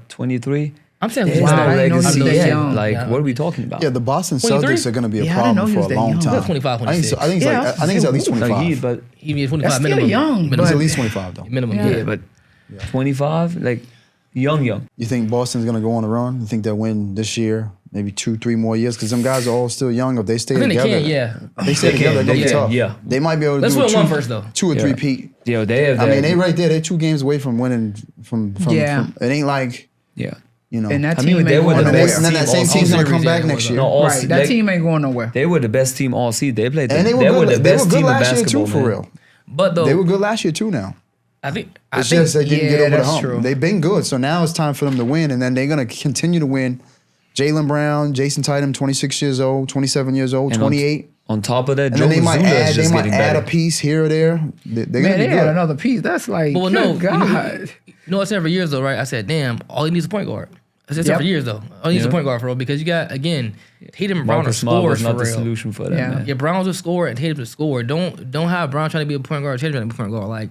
23? I'm saying There's he's Wow, no I didn't know he legacy was that yet. young. Like, Yeah. what are we talking about? Yeah, the Boston 23? Celtics are going to be a Yeah, I didn't know problem he for was a that long young. time. He's 25, I think it's like Yeah, I think it's at least 25. Like but he means 25 That's still minimum. young, He's but- at least 25 though. minimum. Yeah. yeah, but 25, like young. You think Boston's going to go on a run? You think they'll win this year? Maybe 2-3 more years? Because them guys are all still young. If they stay I think they together, can, yeah. If they stay together, they'll They be can, tough. yeah. They might be able to Let's do win two, one first, though. 2 or Yeah. 3 peat. Yo, they have. I that- mean, they right there. They're 2 games away from winning. From Yeah. it ain't like Yeah. you know. And that I team mean, they ain't were going the and then, best and then nowhere. that team same all team's gonna series, come back yeah, next was year. No, all Right, that team ain't going nowhere. They were the best team all season. They played. And they were the good. They were best good team in last year too, basketball, for man. real. But though, They were good last year too. Now I think it's just they didn't yeah, get over the that's hump. true. They've been good, so now it's time for them to win, and then they're gonna continue to win. Jalen Brown, Jason Tatum, 26 years old, 27 years old, And 28. On top of that, And Joe then they might Mazzulla add is just getting add a better. piece here or there. They're gonna Man, be they had good. another piece. That's like, Well, good no, God. you know, it's every years though, right? I said, damn, all he needs is a point guard. I said, Yep. for years though. All he needs is a Yeah. point guard for real because you got again, Tatum and Brown are Marcus Smart scorers was for not the real. solution for that. Yeah. Man. Yeah, Brown's a scorer and Tatum's a scorer. Don't have Brown trying to be a point guard, Tatum trying to be a point guard. Like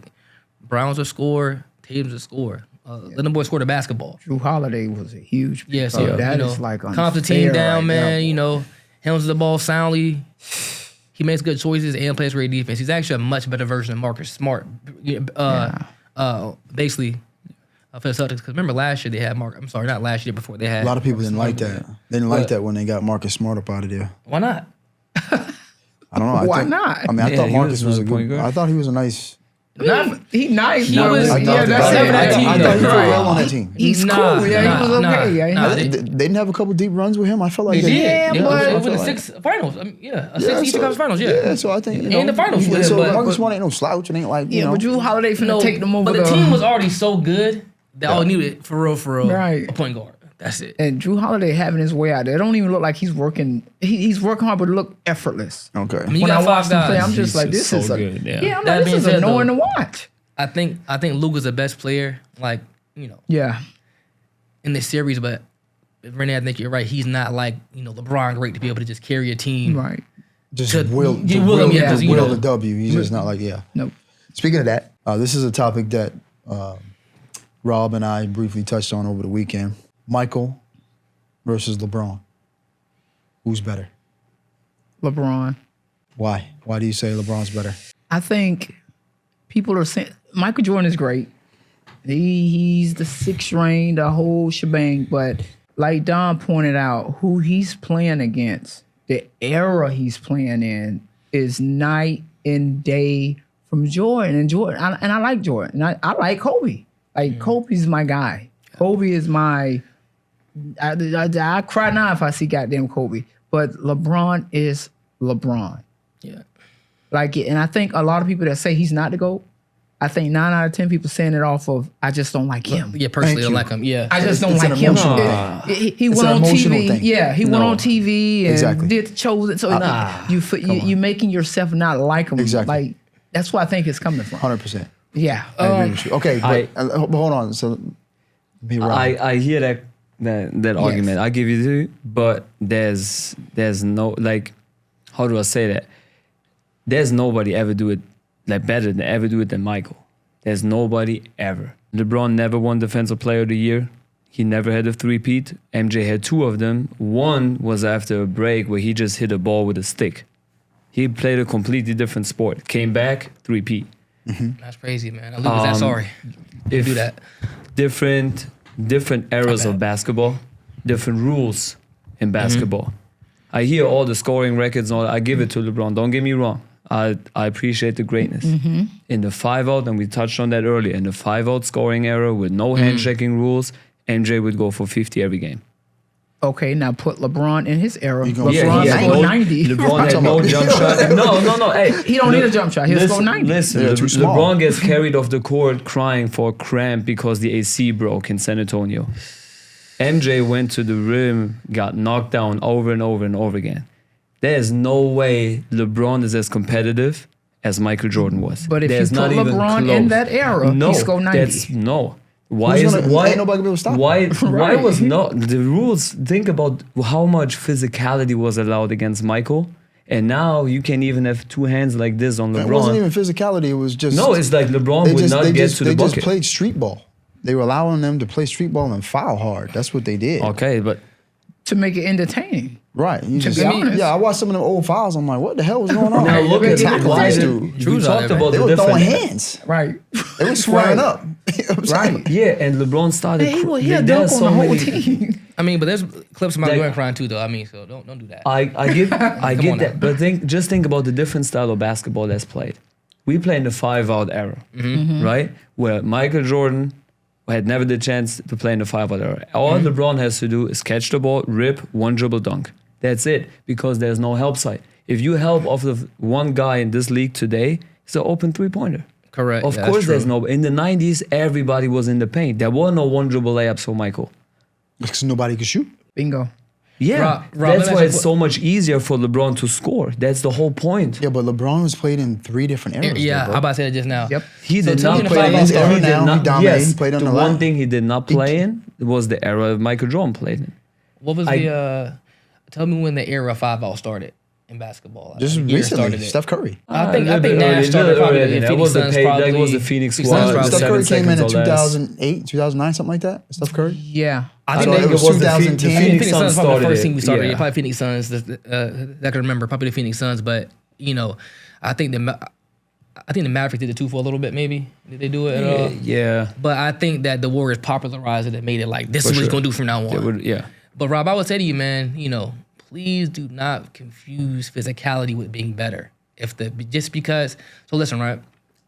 Brown's a scorer, Tatum's a scorer. Let them boys score the basketball. Drew Holiday was a huge piece. Yeah, so that you is know, like calms the unfair team down, right man. there. You know, handles the ball soundly. He makes good choices and plays great defense. He's actually a much better version of Marcus Smart. Basically, for the Celtics. Because remember last year they had Mark. I'm sorry, not last year. Before they had A lot of people Marcus didn't like Smart. that. They didn't like that when they got Marcus Smart up out of there. Why not? I don't know. Why not? I mean, I Yeah, thought he Marcus was was a not a point good. guard. I thought he was a nice. He nice. He but- was- I yeah, thought that's that it. team, I thought he did right. well on that team. He's Nah, cool. Yeah, he was nah, okay. Yeah, nah, They didn't have a couple deep runs with him. I felt like They did. Yeah, Yeah, but- over the six finals. A six Eastern Conference Finals. Yeah. Yeah, so I think In the finals with him, So but- Marcus Smart ain't no slouch. It ain't like you yeah, know. but Drew Holiday finna take them over. but the team was already so good that all needed for real, Right. a point guard. That's it. and Drew Holiday having his way out there. It don't even look like he's working. He's working hard, but it look effortless. Okay. I mean, you When I got watch five him play, guys. I'm just like, He's this so is good, yeah. I'm That like, this being is said, annoying though- to watch. I think Luka's the best player. Like Yeah, in this series, but Renee, I think you're right. He's not like LeBron great to be able to just carry a team. right. Just To- will you will him, yeah, 'cause, you know- the W. He's just not like yeah. Nope. Speaking of that, this is a topic that Rob and I briefly touched on over the weekend. Michael versus LeBron. Who's better? LeBron. Why? Why do you say LeBron's better? I think people are saying Michael Jordan is great. He's the sixth ring, the whole shebang. But like Don pointed out, who he's playing against, the era he's playing in is night and day from Jordan. And Jordan, and I like Jordan. And I like Kobe. Like Kobe's my guy. Kobe is my. I cry now if I see goddamn Kobe. But LeBron is LeBron. Yeah. Like, and I think a lot of people that say he's not the GOAT, I think 9 out of 10 people saying it off of, I just don't like him. Yeah, personally, Thank I you. like him. Yeah. I just don't It's like an him. emotional He It's went an on emotional TV. thing. Yeah, he went No. on TV and Exactly. did chose it. So you making yourself not like him. Exactly. Like that's where I think it's coming from. 100%. Yeah. I agree with you. Okay, but I- hold on. So, be Rob. I hear that argument. I give you the, but there's no like, how do I say that? There's nobody ever do it like better than ever do it than Michael. There's nobody ever. LeBron never won Defensive Player of the Year. He never had a three-peat. MJ had 2 of them. One was after a break where he just hit a ball with a stick. He played a completely different sport. Came back, three-peat. That's crazy, man. I was that sorry. If Do that. different eras of basketball, different rules in basketball. I hear all the scoring records and all that. I give it to LeBron. Don't get me wrong. I appreciate the greatness. In the 5-out, and we touched on that earlier, in the 5-out scoring era with no handshaking rules, MJ would go for 50 every game. Okay, now put LeBron in his era. You gonna- LeBron Yeah, scored no- 90. LeBron had no jump shot. No. Hey, He don't need a jump shot. He'll score 90. Listen, Yeah, too small. LeBron gets carried off the court crying for a cramp because the AC broke in San Antonio. MJ went to the rim, got knocked down over and over and over again. There's no way LeBron is as competitive as Michael Jordan was. But if There's you not put even LeBron close. in that era, no, he scored 90. That's no. Why Who's is gonna- it? Why ain't nobody gonna be able to stop him. Why? Why Right. was not the rules? Think about how much physicality was allowed against Michael, and now you can even have 2 hands like this on LeBron. It wasn't even physicality. It was just No, it's like LeBron would not get to the They just bucket. played street ball. They were allowing them to play street ball and foul hard. That's what they did. Okay, but To make it entertaining. Right. You just, be honest. yeah, I watched some of them old files. I'm like, what the hell was going on? now look They at tackled why this did dude. we Truth's talked out there, about They the were throwing different. hands. Right. They were squaring up. You know what I'm saying? Right. Yeah, and LeBron started. He had dunk on the whole team. I mean, but there's clips of my Like- Jordan crying too, though. I mean, so don't do that. I get on that, now. but just think about the different style of basketball that's played. We play in the 5-out era, right? Where Michael Jordan had never the chance to play in the 5-out era. All LeBron has to do is catch the ball, rip, one dribble dunk. That's it, because there's no help side. If you help off of one guy in this league today, it's an open 3-pointer. Correct. Of Yeah, course, that's there's true. no. In the 90s, everybody was in the paint. There were no one dribble layups for Michael. Because nobody could shoot. Bingo. Yeah, Rob, that's let me why ask it's you- so much easier for LeBron to score. That's the whole point. Yeah, but LeBron was played in 3 different eras. Yeah, though, bro. I about to say that just now. Yep. He So did tell not me the play five in outs he era did now, he not- dominated, Yes, he played on the the one line. thing he did not play in was the era Michael Jordan played in. What was I- the? Tell me when the era 5-out started in basketball. Just What year recently, started it? Steph Curry. I think little bit Nash early, started little probably early. the That Phoenix was the Suns. pay- that Probably was the Phoenix Suns squad. probably. Steph Curry 7 came in seconds or less. 2008, 2009, something like that. Steph Curry. Yeah. I So think it was the 2010. Phoenix Phoenix Suns Suns probably the started first it. team we started. Yeah. Yeah, probably Phoenix Suns. That I can remember. Probably the Phoenix Suns. But I think I think the Mavericks did it too for a little bit, maybe. Did they do it at all? Yeah. But I think that the Warriors popularized it and made it like, this For is what he's sure. going to do from now on. Yeah. But Rob, I would say to you, man, please do not confuse physicality with being better. Just because, so listen, right?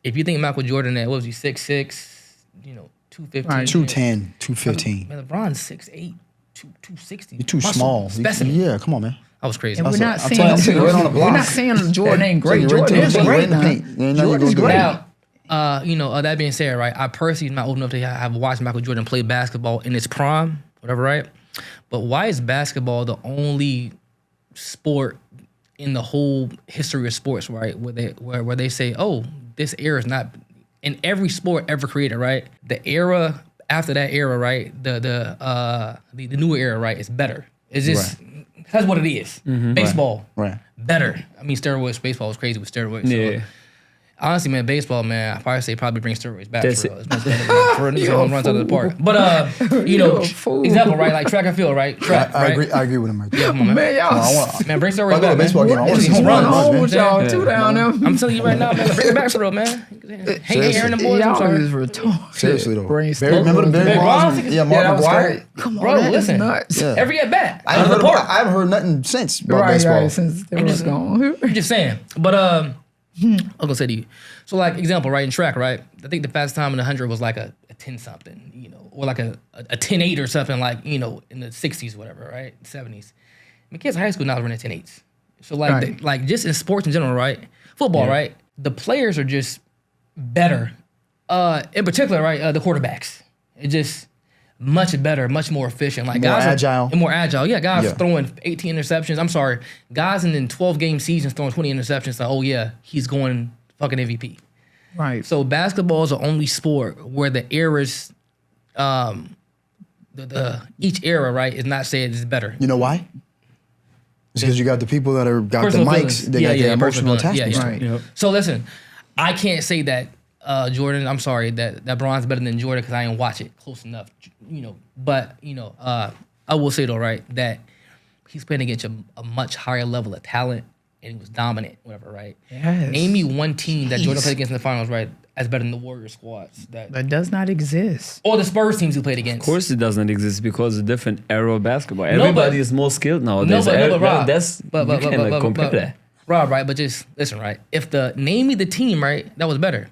If you think Michael Jordan at, what was he, 6'6", 215. Right. 210, 215. Man, LeBron's 6'8", 260. You're too Muscle small. Specimen. Yeah, come on, man. I was crazy. And we're not I'll saying tell you right on the we're block. not saying Jordan ain't great. Tell you right Jordan is to the great right in the now. paint. Ain't nothing Jordan's you gonna great. do. Now, that being said, right, I personally am not old enough to have watched Michael Jordan play basketball in its prime, whatever, right? But why is basketball the only sport in the whole history of sports, right, where they say, oh, this era is not in every sport ever created, right? The era after that era, right, the newer era, right, is better. It's just that's what it is. Baseball, Right. better. I mean, steroids. Baseball was crazy with steroids. So, Yeah. honestly, man, baseball, man, I probably say probably bring steroids back That's for it. real. It's much better for him to hit home runs out of the park. But You're a fool. example, right? Like track and field, right? Track, I right? agree with him right there. Yeah, come on, man. Man, y'all. I want, Man, bring if steroids I go to back, a baseball man. game, I want to It's see home some runs, home runs, on man. with y'all Yeah. too down there. I'm telling you right now, man. Bring it back for real, man. Hang Aaron and boys. I'm Y'all sorry. is retarded. Seriously though. Brain Barry, remember the Barry Barry Bonds? Bonds? Yeah, Mark that was McGuire. great. Come on, Bro, that is listen. nuts. Yeah. Every at bat. I Out of haven't the heard, park. I haven't heard nothing since about Right, baseball. right, since they was gone. I'm just saying. But I was gonna say to you. So like example, right, in track, right? I think the fastest time in the 100 was like a 10 something, or like a 10-8 or something, like, in the 60s, whatever, right? 70s. My kids in high school now are running 10-8s. So like Right. like just in sports in general, right? Football, right? The players are just better. In particular, right, the quarterbacks. It's just much better, much more efficient. Like More guys agile. and more agile. Yeah, guys Yeah. throwing 18 interceptions. I'm sorry, guys in 12 game seasons throwing 20 interceptions. Like, oh yeah, he's going fucking MVP. Right. So basketball is the only sport where the eras, each era, right, is not saying it's better. You know why? It's because you got the people that are got Personal the mics. feelings. They got the emotional personal feelings. attachments. Yeah, to yeah. it. Right. Yep. So listen, I can't say that Jordan. I'm sorry that Bron's better than Jordan because I didn't watch it close enough. But I will say though, right, that he's playing against a much higher level of talent and he was dominant, whatever, right? Yes. Name me one team that Jordan Jeez. played against in the finals, right, as better than the Warriors squads That does not exist. or the Spurs teams who played against. Of course, it doesn't exist because it's a different era of basketball. No, Everybody but- is more skilled nowadays. but Rob, That's but you can't compare that. Rob, right? But just listen, right? Name me the team, right, that was better,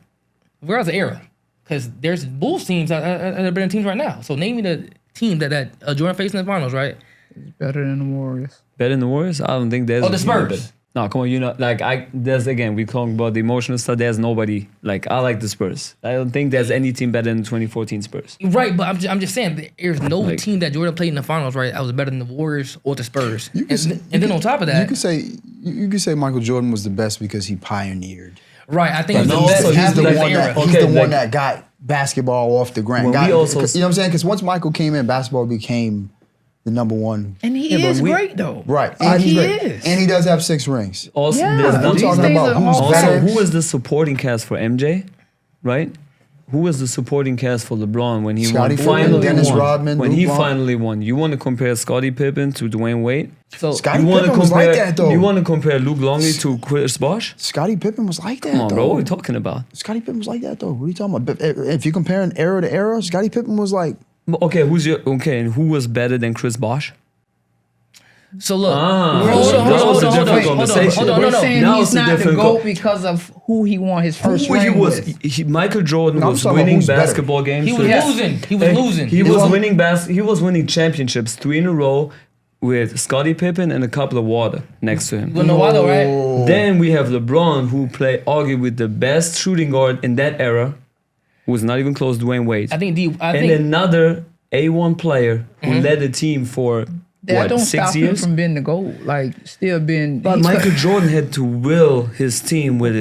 regardless of era, because there's Bulls teams that are better teams right now. So name me the team that Jordan faced in the finals, right? It's better than the Warriors. Better than the Warriors? I don't think there's. Oh, the a team Spurs. better. No, come on, there's again, we talking about the emotional stuff. There's nobody, I like the Spurs. I don't think there's any team better than 2014 Spurs. Right, but I'm just saying that there's no Like- team that Jordan played in the finals, right, that was better than the Warriors or the Spurs. You can And, say- and then on top of You that, could say Michael Jordan was the best because he pioneered. right, I think But he's the no, best so he's he's the like- athlete one of that his era. he's the one like- that got basketball off the ground. Well, we also- You know what I'm saying? Because once Michael came in, basketball became the number one. And he Yeah, but is we- great though. Right. And he's he great. is. And he does have 6 rings. Also, Yeah, there's these nothing. talking days about are who's all Also, better. who was the supporting cast for MJ, right? Who was the supporting cast for LeBron when he Scottie won? Pippen, Finally Dennis won. Rodman, When Luke he Walton. finally won. You want to compare Scottie Pippen to Dwayne Wade? So Scottie You want to Pippen was compare? like that though. You want to compare Luke Longley to Chris Bosh? Scottie Pippen was like that Come on, though. bro. What are we talking about? Scottie Pippen was like that though. What are you talking about? But if you're comparing era to era, Scottie Pippen was like Okay, and who was better than Chris Bosh? So look, Ah, hold on, that was a hold on, different hold on, conversation. hold on, We're no, no. saying Now he's it's a not the different GOAT because of who he won his first He ring was with. Michael Jordan No, I'm was talking about winning who's better. basketball games. He was with- losing. He was losing. He was Well- winning He was winning championships 3 in a row with Scottie Pippen and a couple of water next to him. You know why though, right? Then we have LeBron, who played arguably the best shooting guard in that era, who was not even close to Dwayne Wade. I think and another A1 player who led the team for That don't 6 stop him years. from being the GOAT. Like still being. But he's- Michael Jordan had to will his team with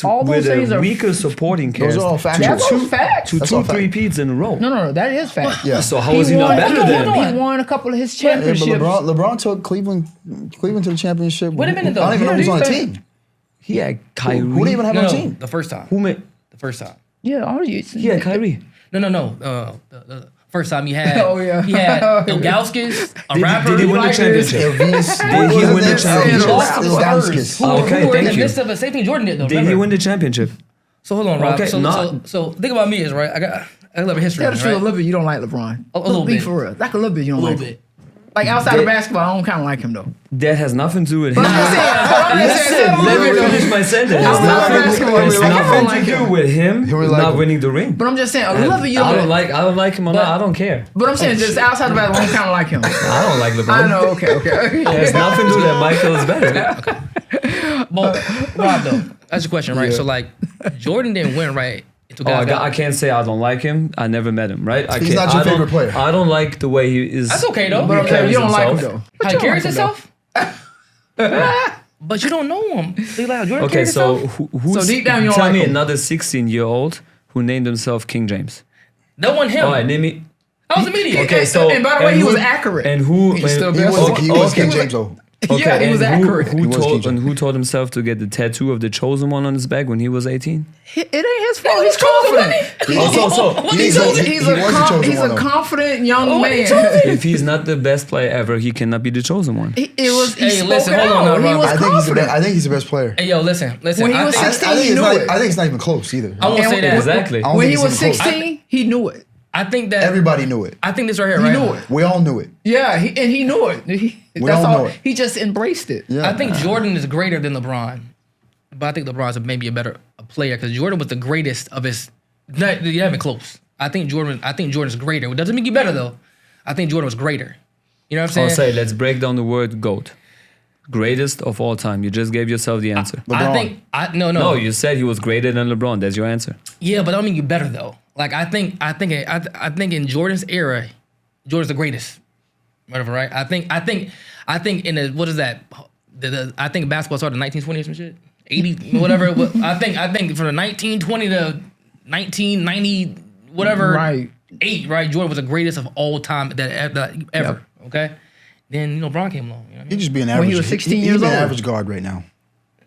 all those things a are- weaker supporting cast. Those are all factual. That's all facts. To That's two all fact. 3-peats in a row. No, that is fact. yeah. So how is he not won- better hold than? on. He won a couple of his Yeah, but championships. LeBron took Cleveland to the championship. Wait a minute, though. I don't even know who's on the These team. He had Kyrie. Who didn't even have no, on no, the team? the first time. Who made? The first time. Yeah, all you. He had Kyrie. No. The first time he had. Oh, yeah. He had Ilgauskas, a Did- rapper. did he win the like championship? Elvis, Did he win the championship? Lost to the Ilgauskas. Spurs, who Okay, were in thank the you. midst of the same thing Jordan did though. Did he remember? win the championship? So hold on, Rob. Okay, So think about me is right. I got a little history. Tell the truth, Right? a little bit you don't like LeBron. A little Be bit. for real. Like a little bit you don't A like little him. bit. Like outside of basketball, I don't kind of like him though. That has nothing to do with him. I'm just saying, Listen, let me finish my sentence. I love basketball. It's I don't nothing like to do him. with him Who we like not him? winning the ring. But I'm just saying, a little bit you I don't don't like him or not. I don't care. But I'm saying just outside of basketball, I don't kind of like him. I don't like LeBron. I know, okay. It has nothing to do that Michael is better. Well, Rob, though, that's your question, right? Yeah. So like, Jordan didn't win, right? Until guys I can't say I don't like him. I never met him, right? He's not your favorite player. I don't like the way he is. That's okay, though. he But okay, carries you don't like him himself. though. How he carries himself? But you don't know him. See, like, Jordan Okay, carries so himself? who's, So deep down you don't tell like me him. another 16-year-old who named himself King James. That wasn't him. All right, name me. That was immediate. Okay, so and by the way, and he was who- accurate. And who? He's still and- best. He was okay, King James though. Okay, Yeah, he was and accurate. Who He was King told James. and who told himself to get the tattoo of the chosen one on his back when he was 18? It ain't his fault. He He's was chosen, confident. So He's He's he was the chosen he's one, a though. confident young Oh, man. he chosen? if he's not the best player ever, he cannot be the chosen one. He Hey, spoke listen, it hold on out. now, He Rob. was I think he's the confident. best. I think he's the best player. Hey, yo, listen. When he I was think, 16, I think he it's knew not. it. I think it's not even close either. I won't say that. Exactly. I don't When think he it's was even close. 16, he knew it. I think that Everybody knew it. I think this right here, He right? knew it. We all knew it. Yeah, and he knew it. That's all all. know it. He just embraced it. Yeah. I think Jordan is greater than LeBron, but I think LeBron's maybe a better player because Jordan was the greatest of his. Not even close. I think Jordan's greater. It doesn't make you better though. I think Jordan was greater. You know what I'm I'll saying? say, let's break down the word GOAT. Greatest of all time. You just gave yourself the answer. LeBron. No, you said he was greater than LeBron. That's your answer. Yeah, but I don't mean you better though. Like I think in Jordan's era, Jordan's the greatest. Whatever, right? I think in the what is that? I think basketball started in 1920 or some shit. 80, whatever. I think from the 1920 to 1990, whatever. Right. 8, right? Jordan was the greatest of all time that ever. Okay. Then Bron came along. You know what I He'd mean? just be an average. he was 16 he'd years be an old. average guard right now.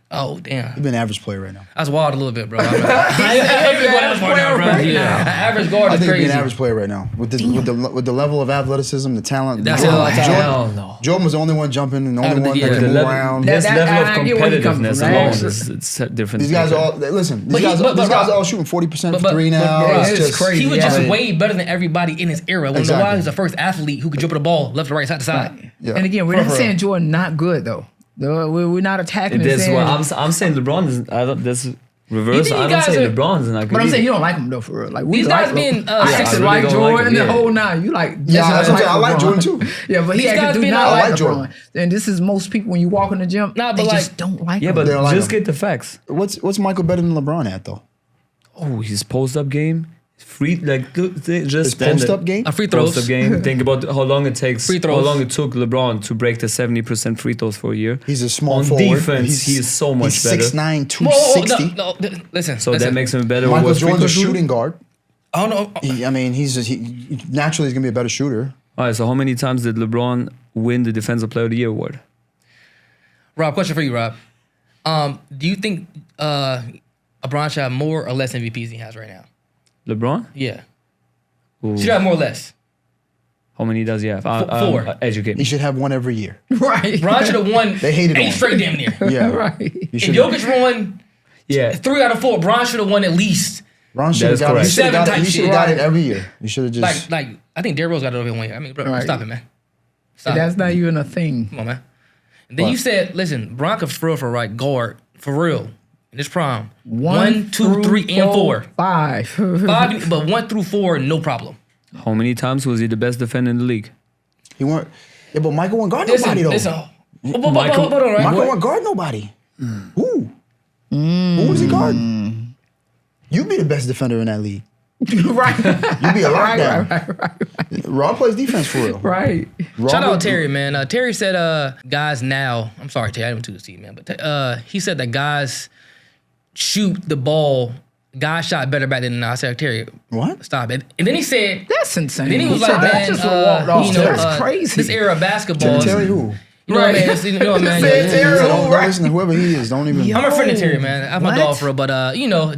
Oh damn. He'd be an average player right now. That's wild a little bit, bro. I average guard now, bro. right Yeah. now. Average guard I is think he'd be crazy. an average player right now with the level of athleticism, the talent. That's Jordan, all I tell. Hell no. Jordan was the only one jumping and the Out only of the- one yeah, that the can move level- around. This That- level of I get where he comes competitiveness from, alone right? is different. These guys all listen. These guys Rob- are all shooting 40% but- for three but- now. but- It's it's just crazy. He was Yeah. just way better than everybody in his era. When Exactly. Kawhi was the first athlete who could dribble the ball left to right, side to side. Yeah. And again, we're not saying Jordan not good though. We're not attacking and That's saying. what I'm saying. LeBron is. I don't. That's reverse. think I you don't guys say are- LeBron is not good. But I'm saying either. you don't like him though for real. Like we These like guys being, I Yeah, used to I really like don't like Jordan him, the yeah. whole nine. You like Yeah, that's what I'm saying. I like LeBron. Jordan too. Yeah, but he These actually guys do being not all- like I like LeBron. Jordan. And this is most people when you walk in the gym, Nah, but they like- just don't like Yeah, him. but They don't like just him. get the facts. What's Michael better than LeBron at though? Oh, his post-up game, free like look, just His post-up game. A free throws. Post-up game. Think about how long it takes. Free throws. How long it took LeBron to break the 70% free throws for a year. He's a small On forward. defense, he's so much he's better. 6'9", Whoa, whoa, whoa, 260. no, listen. So listen. that makes him a better. Michael worse free Jordan's a throw shooter? shooting guard. I don't know. I mean, naturally he's gonna be a better shooter. All right. So how many times did LeBron win the Defensive Player of the Year award? Rob, question for you, Rob. Do you think LeBron should have more or less MVPs he has right now? LeBron? Yeah. Ooh. Should have more or less. How many does he have? 4. Educate He me. should have one every year. right. Bron should have won They hated 8 on him. straight damn near. Yeah, right. He If should. Jokic won Yeah. 3 out of 4, Bron should have won at least. Ron should have That's got it. He correct. should have got it. Seven He type should have shit. got it every year. He should have just. Like I think Derrick Rose got it over 1 year. I mean, bro, Right. stop it, man. Stop That's it. not even a thing. Come on, man. And then What? you said, listen, Bron could throw for right guard for real in this prime. 1, One, 2, 3, and 4. 5. 5, but 1 through 4, no problem. How many times was he the best defender in the league? He weren't. Yeah, but Michael won't guard Listen, nobody though. listen. Hold on, right? Michael won't guard nobody. Who? Who was he guarding? You'd be the best defender in that league. right. You'd be a lockdown. Right. Rob plays defense for real. Right. Rob Shout out would- Terry, man. Terry said, guys now, I'm sorry, Terry, I didn't to see, man, but he said that guys shoot the ball. Guys shot better back then. I said, Terry, What? stop it. And then he said, That's insane. then he was So like, that man, just walked off. That's crazy. This era of basketball. Terry who? You know, Right. man. You know, man. Said Terry. Don't listen to whoever he is. Don't even. I'm a friend of Terry, man. I'm my What? dog for real, but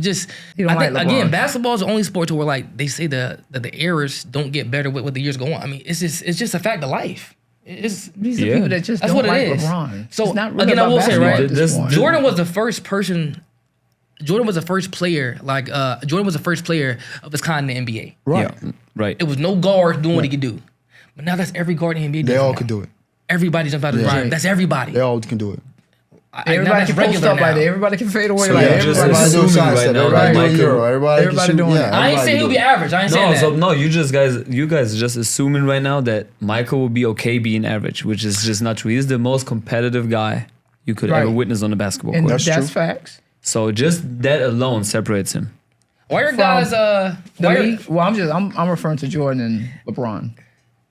just You don't I think like again, LeBron. basketball is the only sport to where like they say that the errors don't get better with the years go on. I mean, it's just a fact of life. It's These are Yeah. people that just That's don't what it like is. LeBron. So, It's not really again, I about will say, basketball right, at this this- point. Jordan was the first person Jordan was the first player, Jordan was the first player of his kind in the NBA. Right. Yeah, right. It was no guard doing what he could do. But now that's every guard in the NBA. They all now. could do it. Everybody jumps out of the gym. That's everybody. They all can do it. Everybody can post up like that. Everybody can fade away So like you're that. just Everybody doing assuming side step. right now Everybody that doing Michael- Euro. Everybody Everybody doing it. I ain't saying he'll be average. I ain't saying that. No, you guys are just assuming right now that Michael will be okay being average, which is just not true. He's the most competitive guy you could ever Right. witness on the basketball And court. that's facts. So just that alone separates him. Why your From guys? The league, well, I'm referring to Jordan and LeBron.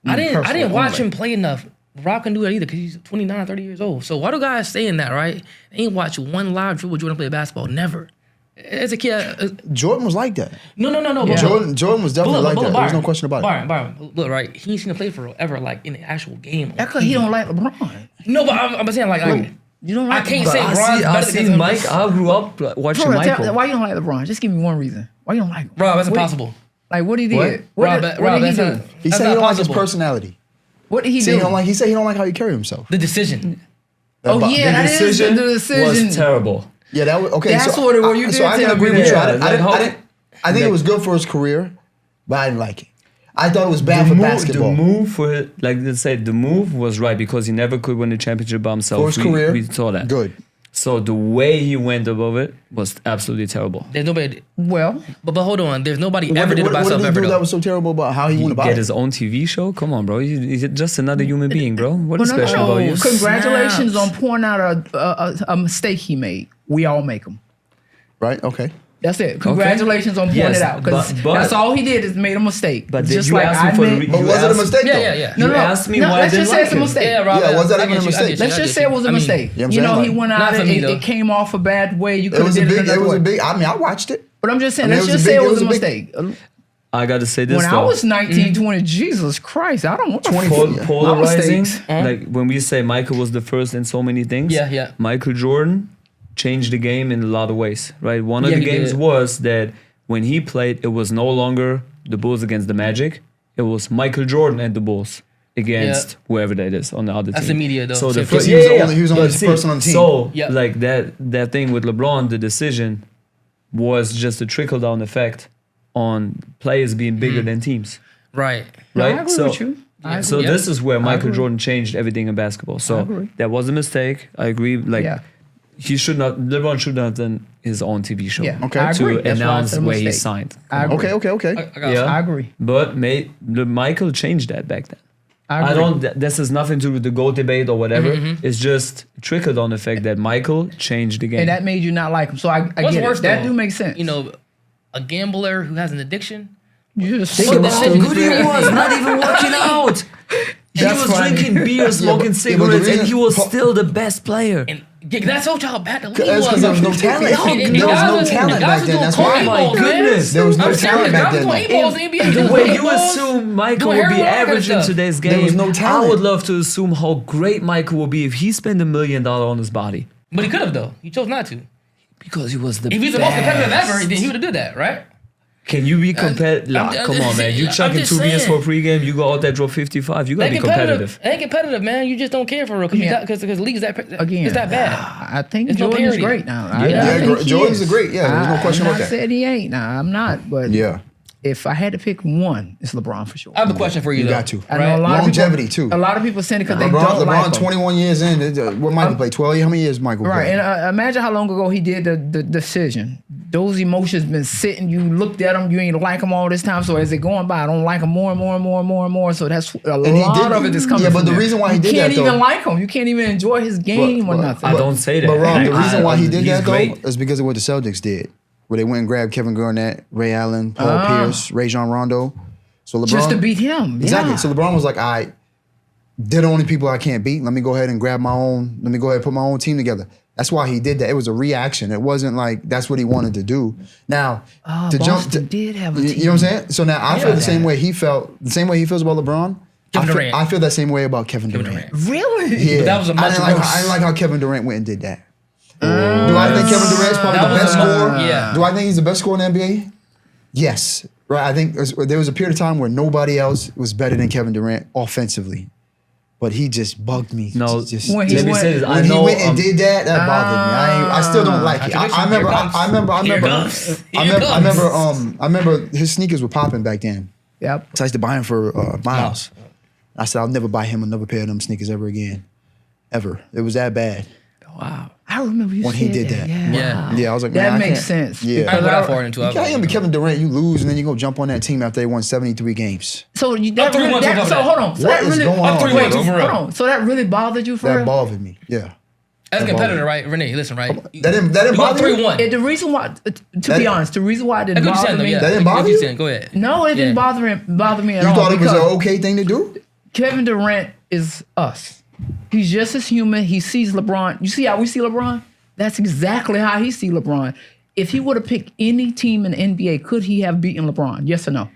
I didn't personally, watch only. him play enough. Rob can do that either because he's 29, 30 years old. So why do guys saying that, right? They ain't watch one live dribble Jordan play basketball. Never. As a kid, Jordan was like that. no. Yeah. Jordan was definitely like that. There's no question about it. Byron, look, right? He ain't seen him play for ever, like in the actual game. That's because he don't like LeBron. No, but I'm saying like You don't I like can't LeBron. say Bron's I better see than Mike. I grew up watching Bro, Michael. why you don't like LeBron? Just give me one reason. Why you don't like him? Rob, that's What- impossible. Like what he did? What? What Rob, did he that's do? not. He That's said he not don't like his possible. personality. What did he He do? said he don't like how he carried himself. The decision. Oh But- yeah, the that is decision, the decision. was terrible. Yeah, that was okay. That's so what it was. You I- did so I can tell agree me with you. that. I think it was good for his career, but I didn't like it. I thought it was bad for basketball. The move for like let's say the move was right because he never could win the championship by himself. For his career, we saw that. Good. So the way he went above it was absolutely terrible. There's nobody. Well, But hold on. There's nobody What ever did it by did himself he ever do though. that was so terrible about how he went about Get it? his own TV show? Come on, bro. He's just another human being, bro. What is well, no, special no. about you? Congratulations Snaps. on pointing out a mistake he made. We all make them. Right? Okay. That's it. Congratulations on pointing Yes, it out because but- that's all he did is made a mistake. But did just you like ask me I for the made. re- But You was it a asked- mistake though? Yeah. You asked me why I let's didn't just say like it's a him. mistake. Yeah, Rob. Yeah, was that I even get a you, I mistake? get you, Let's I just get say you. it was a I mean, mistake. You know what I'm You know, saying? he went Not out for and me, though. it came off a bad way. You could It have was a did it big. another It was way. a big. I mean, I watched it. But I'm just saying, I mean, let's it was just a say big- it it was a was a big- mistake. I got to say this When though. I was 19, 20, Jesus Christ, I don't want to 20. Polarizing. mistakes. Like when we say Michael was the first in so many things. Yeah. Michael Jordan changed the game in a lot of ways, right? One of Yeah, the he games did. was that when he played, it was no longer the Bulls against the Magic. It was Michael Jordan and the Bulls against whoever that is on the other That's team. the media, though. So the So first, he was only But the person on the team. So Yeah. like that thing with LeBron, the decision was just a trickle down effect on players being bigger than teams. Right. No, I Right? agree so with you. I so agree. this is where Michael agree. Jordan changed everything in basketball. I So agree. that was a mistake. I agree. Like Yeah. LeBron should not have done his own TV show Yeah. Okay. I agree. to That's why announce it's a where he mistake. signed. I agree. Okay. I got Yeah. I agree. But Michael changed that back then. I I agree. don't. This has nothing to do with the GOAT debate or whatever. It's just trickled on the fact that Michael changed the game. And that made you not like him. So I What's get worse, it. That though? do make sense. You know, a gambler who has an addiction. you just Think about how good he was, not even working out. He That's was funny. drinking beer, smoking but the cigarettes, reason- and he was still the best player. And that's how y'all bad the league That's was. because there was no talent. How And there the was guys no was- talent the guys back was then, doing that's coke why. eight My balls, man. goodness. There was no I'm talent serious. back Guys then, doing though. eight balls in the NBA. The Doing way eight you balls. assume Michael doing will be heroin, all that average in stuff. today's game, There was no I talent. would love to assume how great Michael will be if he spent $1 million on his body. But he could have though. He chose not to. Because he was the If he's the most competitive ever, then he would have did that, right? Can you be competitive? I'm Come on, man. You I'm chucking just 2 beers for saying. a pregame, you go out there, drop 55. You gotta be competitive. It ain't competitive, man. You just don't care for real Yeah. because the league is that Again, it's that bad. I think It's no Jordan is parity. great now. Yeah. I think he Jordan's is. a great. Yeah, there's no question I'm about not that. saying he ain't. Nah, I'm not. But Yeah. if I had to pick one, it's LeBron for sure. I have a question for you. You though. got to. I know a lot Longevity, of people, too. A lot of people saying it because they LeBron, don't like him. 21 years in. What Michael played? 12 years? How many years Michael Right, played? and imagine how long ago he did the decision. Those emotions been sitting. You looked at him, you ain't like him all this time. So as they going by, I don't like him more and more and more and more and more. So that's a he lot did- of it is coming. yeah, but from the there. reason why he you did can't that, even though- like him. You can't even enjoy his game or nothing. I don't say that. But Rob, the I- reason why he did he's that though great. is because of what the Celtics did, where they went and grabbed Kevin Garnett, Ray Allen, Paul Pierce, Rajon Rondo. So LeBron Just to beat him. Exactly. Yeah. So LeBron was like, "I, they're the only people I can't beat. Let me go ahead and grab my own. Let me go ahead and put my own team together." That's why he did that. It was a reaction. It wasn't like that's what he wanted to do. Now, to Boston did have a you team. know what I'm saying? So now I feel the same way he felt. The same way he feels about LeBron. Kevin Durant. I feel that same way about Kevin Durant. Really? Yeah, But that was a I much didn't like. worse- I didn't like how Kevin Durant went and did that. Do I think Kevin Durant's probably That the was best a much- scorer? yeah. Do I think he's the best scorer in the NBA? Yes. Right. I think there was a period of time where nobody else was better than Kevin Durant offensively. but he just bugged me. No, just, When he let me went- say this. I when he know. went and did that, that bothered me. I still don't like it. I remember his sneakers were popping back then. Yep. So I used to buy him for Miles. I said, I'll never buy him another pair of them sneakers ever again. Ever. It was that bad. Wow. I remember you When he said did that. Yeah. Yeah, I was like, That man, I makes can't. sense. Yeah. I ain't go that far into it. You can't even be Kevin Durant. You lose and then you go jump on that team after they won 73 games. So you Up 3-1 that, to so that. hold on. So What that is really, going on? Up 3-1 Wait, to for real. hold on. So that really bothered you for That real? bothered me. Yeah. As a That competitor, bothered right? Renee, listen, right? That didn't bother you? 3-1. The reason why, to be honest, the reason why it didn't That's what you bother said, though. me. Yeah. That didn't That's what bother you you? said. Go ahead. No, it didn't Yeah. bother me at You all. thought it was an because okay thing to do? Kevin Durant is us. He's just as human. He sees LeBron. You see how we see LeBron? That's exactly how he see LeBron. If he would have picked any team in the NBA, could he have beaten LeBron? Yes or no?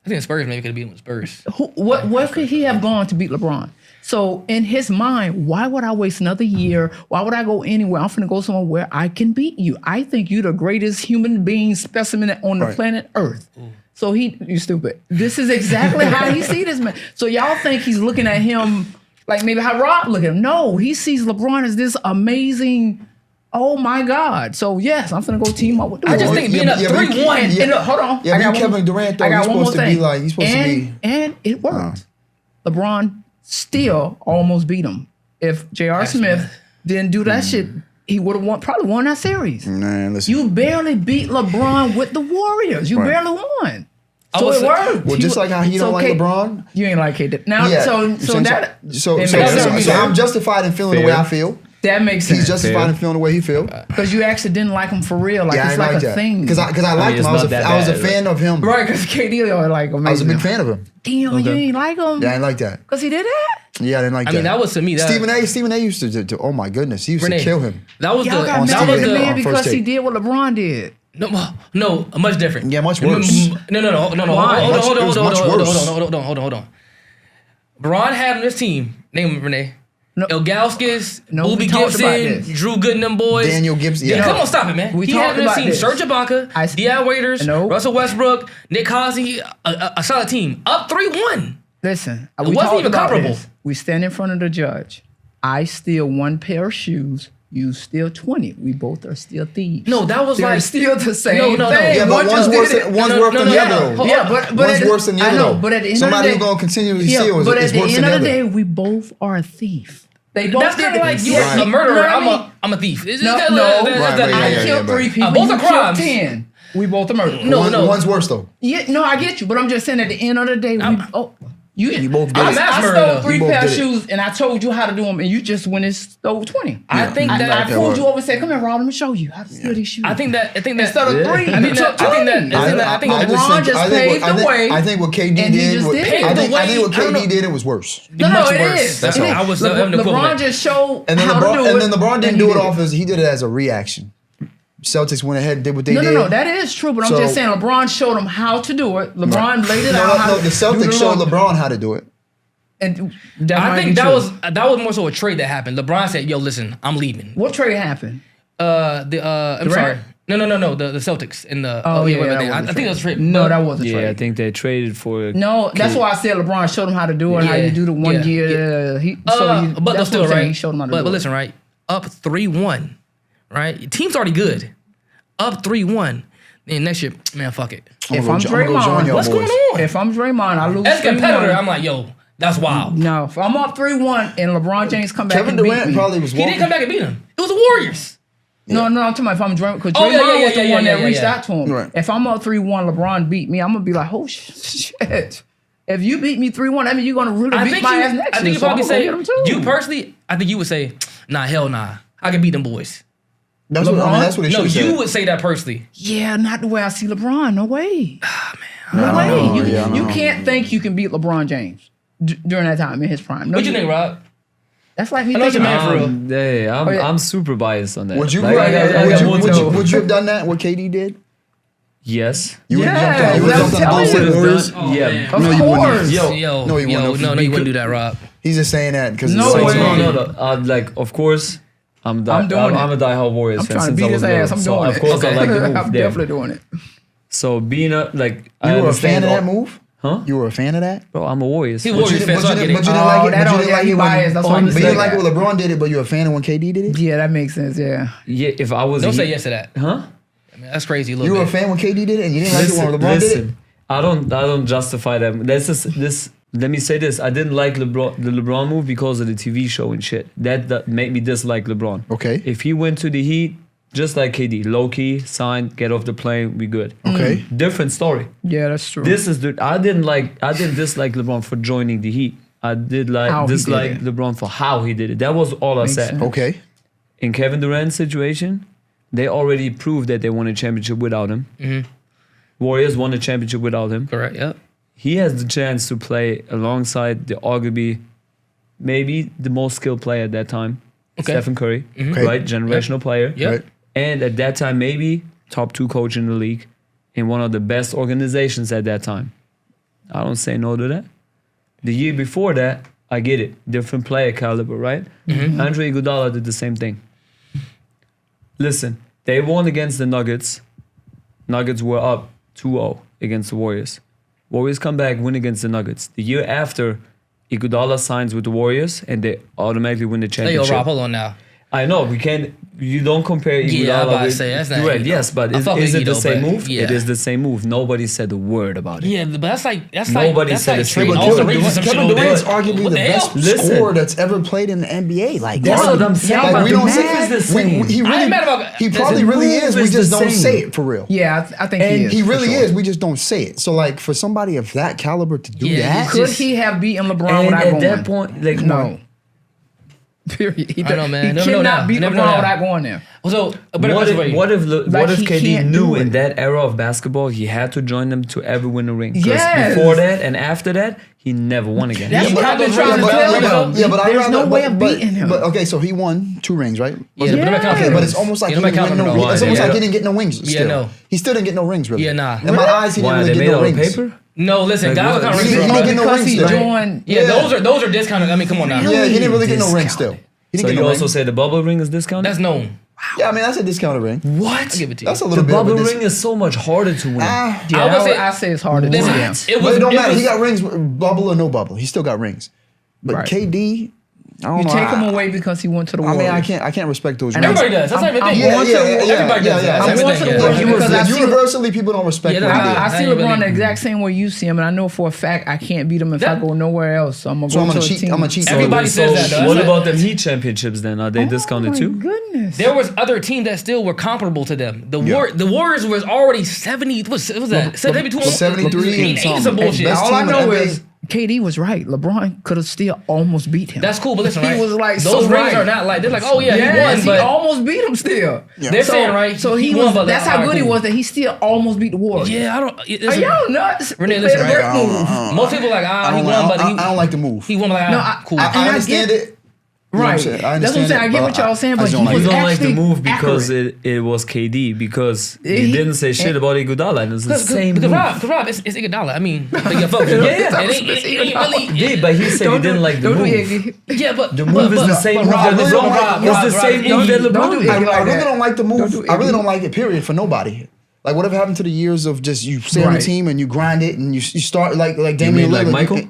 I think the Spurs maybe could have beaten with Spurs. Where could he have gone to beat LeBron? So in his mind, why would I waste another year? Why would I go anywhere? I'm finna go somewhere where I can beat you. I think you're the greatest human being specimen on the planet Earth. So you stupid. This is exactly how he see this man. So y'all think he's looking at him like maybe how Rob look at him. No, he sees LeBron as this amazing, oh my God. So yes, I'm finna go team up with the I just Warriors. think being up 3-1. And look, hold on. Yeah, I but got Kevin one- Durant, though, I got he's one more supposed to be thing. like, he's supposed to be. And it worked. LeBron still almost beat him. If J.R. Smith didn't do that shit, he would have probably won that series. Man, listen. You barely beat LeBron with the Warriors. You Right. barely won. I So was- it worked. Well, just like how he don't like K- LeBron. You ain't like KD. Now, Yeah. so it that makes it sense. makes So sense. I'm justified in feeling the way I feel. That makes He's sense. justified in feeling the way he feel. Because you actually didn't like him for real. Like Yeah, I it's ain't like like a that. thing. Because I liked it's him. I was not that a bad. fan of him. Right, because KD are like amazing. I was a big fan of him. Damn, you ain't like him? Yeah, I didn't like that. Because he did that? Yeah, I didn't like I that. mean, that was to me. That, Stephen A. used to oh my goodness, he used Renee, to kill him. That was Y'all the. got on mad That at was the Stephen A. man on first because he take. did what LeBron did. No, much different. Yeah, much worse. No. Why? Hold It was much worse. on. Braun had on this team. Name him Renee. No. Ilgauskas, No, we Booby talked about Gibson, this. Drew Gooden, them boys. Daniel Gibson. Yeah, Yeah. come on, stop it, man. We He talked had on this about team this. Serge Ibaka, I- Deion Waiters, No. Russell Westbrook, Nick Cousy, a solid team. Up 3-1. Listen, It we wasn't talked even about comparable. this. We stand in front of the judge. I steal one pair of shoes. You steal 20. We both are still thieves. No, that was They're like still the same No. thing. Yeah, but One one's just worse did than it. one's No, worse no, than no, the no. other. Hold though. Yeah, but One's at- worse than the I other. know, though. but at the end Somebody of who's the day, gonna continue to steal but is at the worse end than of the the day, other. we both are a thief. They both That's did kind it. of like you Right. a murderer. You know what I mean? I'm a thief. Is No, that- no. that- Right, that- right, I yeah, killed but- 3 people. both you are killed crimes. 10. We both are murderers. No, no. One's worse though. Yeah, no, I get you, but I'm just saying at the end of the day, You both did I it. mass stole murderer. 3 You both pair of did it. shoes and I told you how to do them, and you just went and stole 20. I think I that pulled you over and said, "Come here, Rob. Let me show you how to steal these shoes." I think that instead of Yeah. 3, I you think took that- I think that- 20. I think that- I think that- LeBron just paved the way. I think what KD and he did. just what- did it. I think what I don't know. KD did it was worse. No, much it worse. is. That's It all. is. I was the LeBron equivalent. just showed And then how to do it. LeBron and didn't he do it did off as he did it as a reaction. Celtics went ahead and did what they did. No, that is true, but I'm So- just saying LeBron showed him how to do it. LeBron laid it out. No, the Celtics showed LeBron how to do it. And that I might think be that true. was more so a trade that happened. LeBron said, "Yo, listen, I'm leaving." What trade happened? I'm Durant? sorry. No. The Celtics in the. Oh, yeah, wait, that I wasn't think it was a trade. No, that wasn't a Yeah, trade. I think they traded for. No, that's why I said LeBron showed him how to do it. How Yeah, you do the 1 yeah, year. But that's still, what I'm saying. right? He showed him how to do But it. listen, right? Up 3-1, right? Your team's already good. Up 3-1. Then next year, man, fuck it. If I'm gonna go join Draymond, y'all What's boys. going on? if I'm Draymond, I lose. As a competitor, 3-1. I'm like, yo, that's wild. No, if I'm up 3-1 and LeBron James come back Kevin and beat Durant me. probably was He didn't walking. come back and beat him. It was the Warriors. No, I'm talking about if I'm Draymond, because Oh, Draymond yeah, was the one that reached yeah. out to him. Right. If I'm up 3-1, LeBron beat me, I'm gonna be like, oh shit. If you beat me 3-1, I mean you're gonna really I beat think my you, ass next I think year. you So I'm probably gonna say, go get him too. you personally, I think you would say, nah, hell nah. I can beat them boys. That's what LeBron? they No, should you have would say that personally. Yeah, not the way I see LeBron. No way. No I way. don't know. You, Yeah, I don't you know. can't think you can beat LeBron James during that time in his prime. No, What you think, Rob? That's like me I know thinking your man for real. Hey, Oh, yeah. I'm super biased on that. Would you? Like, Right, yeah, I got one too. Would you have done that? What KD did? Yes. You would have Yeah, jumped on. You would have that's jumped on what I'm the telling you. Warriors. Oh, Yeah. man. Of No, you wouldn't. course. Yo, No, he wouldn't. no, you wouldn't do that, Rob. He's just saying that because No it's way. so No. Like, of course, I'm doing it. I'm a diehard Warriors I'm fan trying to since beat I his was ass. little. I'm So doing of it. course I like the move I'm there. definitely doing it. So being a like, I You were a fan understand of that all- move? Huh? You were a fan of that? Bro, I'm a Warriors He fan. Warriors fan, so I get it. But you didn't like it. that But you don't- didn't yeah, like he it when. biased, that's why he But you said didn't like it that. when LeBron did it. But you were a fan of when KD did it. Yeah, that makes sense. Yeah. Yeah, if I was Don't say yes to that. Huh? I mean, that's crazy. A You little were a bit. fan when KD did it, and you didn't like it when LeBron did it. I don't justify that. This. Let me say this. I didn't like the LeBron move because of the TV show and shit. That made me dislike LeBron. Okay. If he went to the Heat, just like KD, low key, sign, get off the plane, we good. Okay. Different story. Yeah, that's true. I didn't dislike LeBron for joining the Heat. I did How he did dislike it. LeBron for how he did it. That was all Makes I said. sense. Okay. In Kevin Durant's situation, they already proved that they won a championship without him. Mm-hmm. Warriors won a championship without him. Correct. Yep. He has the chance to play alongside the arguably maybe the most skilled player at that time, Okay. Stephen Curry, Okay. right? Generational player. Yep. Right. And at that time, maybe top 2 coach in the league in one of the best organizations at that time. I don't say no to that. The year before that, I get it. Different player caliber, right? Andre Iguodala did the same thing. Listen, they won against the Nuggets. Nuggets were up 2-0 against the Warriors. Warriors come back, win against the Nuggets. The year after, Iguodala signs with the Warriors, and they automatically win the Hey, championship. yo, Rob, hold on now. I know we can't. You don't compare Iguodala Yeah, I'm about to with say, that's not Durant. Iguodala. Yes, but I is fuck it with the Iguodala, same but move? yeah. It is the same move. Nobody said a word about it. Yeah, but that's like Nobody that's said like it's trading Kevin all the Durant. rings. Kevin Durant's arguably What the the hell? best Listen. scorer that's ever played in the NBA. Like That's arguably. what I'm saying. Like, But we the don't move say is the same. He I really, ain't mad about- he listen, probably the really move is. We is just the don't same. say it for real. Yeah, I think And he is. he for really sure. is. We just don't say it. So like for somebody of that caliber to do Yeah, that, Could just- he have beaten LeBron And without at going? that point, like No. Period. He, I know, man. He Never know cannot now. beat Never know LeBron now. without going there. So, a better What question for if, you. what if Like, what if he KD can't knew do in it. that era of basketball he had to join them to ever win a ring? 'Cause Yes. before that and after that, he never won again. That's Yeah, what but- I've been yeah, trying to but- tell yeah, him. Yeah, but There's no way of but- beating him. But okay, so he won 2 rings, right? Yeah, but nobody counts Okay, for but those. it's almost like Yeah, he nobody didn't counts win for no. those. It's almost Yeah. like he didn't get no rings. Yeah, Still. no. He still didn't get no rings, really. Yeah, nah. In my eyes, he Why, didn't they really made get no out of rings. paper? No, listen, Like guys what? will count He rings. didn't for get no Because rings he still. joined. Yeah, Yeah. those are discounted. I mean, come on now. Yeah, he didn't really get no Discounted. rings still. He So didn't get you no also rings. say the bubble ring is discounted? That's known. Yeah, I mean that's a discounted ring. What? I'll give it to you. That's a The little bit. bubble of a dis- ring is so much harder to win. Ah, Yeah, I would say- I say it's harder to Listen, do. it but was. it don't it matter. was- He got rings, bubble or no bubble. He still got rings. But Right. KD, I don't You know. take him away because he went to the I Warriors. mean, I can't respect those And rings. Everybody does. That's not even a I'm thing. going to- Everybody does. I'm That's going to everything. the Yeah. Warriors because I see- universally people don't respect Yeah, what that's- he did. I see How you LeBron really- the exact same way you see him, and I know for a fact I can't beat him if I That- go nowhere else. So I'm gonna So go I'm to gonna a cheat. team. I'm gonna cheat. Everybody says that, though. What That's about them Heat championships then? Are they discounted Oh my too? goodness. There was other teams that still were comparable to them. The Warriors was already 70. What's that? 72. 73 and Some something. bullshit. Best All I team in know NBA. is KD was right. LeBron could have still almost beat him. That's cool, but listen, He right? was like those so rings right. are not like they're like, oh yeah, Yes, he won, he but almost beat him still. they're saying right. So he won, was. but That's like, how all good right, he cool. was. That he still almost beat the Warriors. Yeah, I don't. Are Listen, y'all nuts? Renee, He listen, played a right? great move. most people like I he don't, won, but I he don't like the move. he won like No, cool. I and understand get- it. You know what I'm Right. saying? I That's what I'm understand saying. I it, get but what y'all saying, I but just he don't like was You don't like actually the move because accurate. it was KD because He- you didn't say shit about Iguodala and it's the same Because move. Rob, it's Iguodala. I mean, but yeah, folks, Yeah, it yeah. ain't really. Yeah, but he said he didn't like the Don't do move. Iggy. Yeah, but The move is the same move Rob, that really LeBron. don't like- It's the same move that Don't do LeBron. Iggy. I like really that. don't like the Don't move. do I really Iggy. don't like it. Period. For nobody. Like whatever happened to the years of just you stay on the Right. team and you grind it and you start like Damian mean like Lillard, Michael?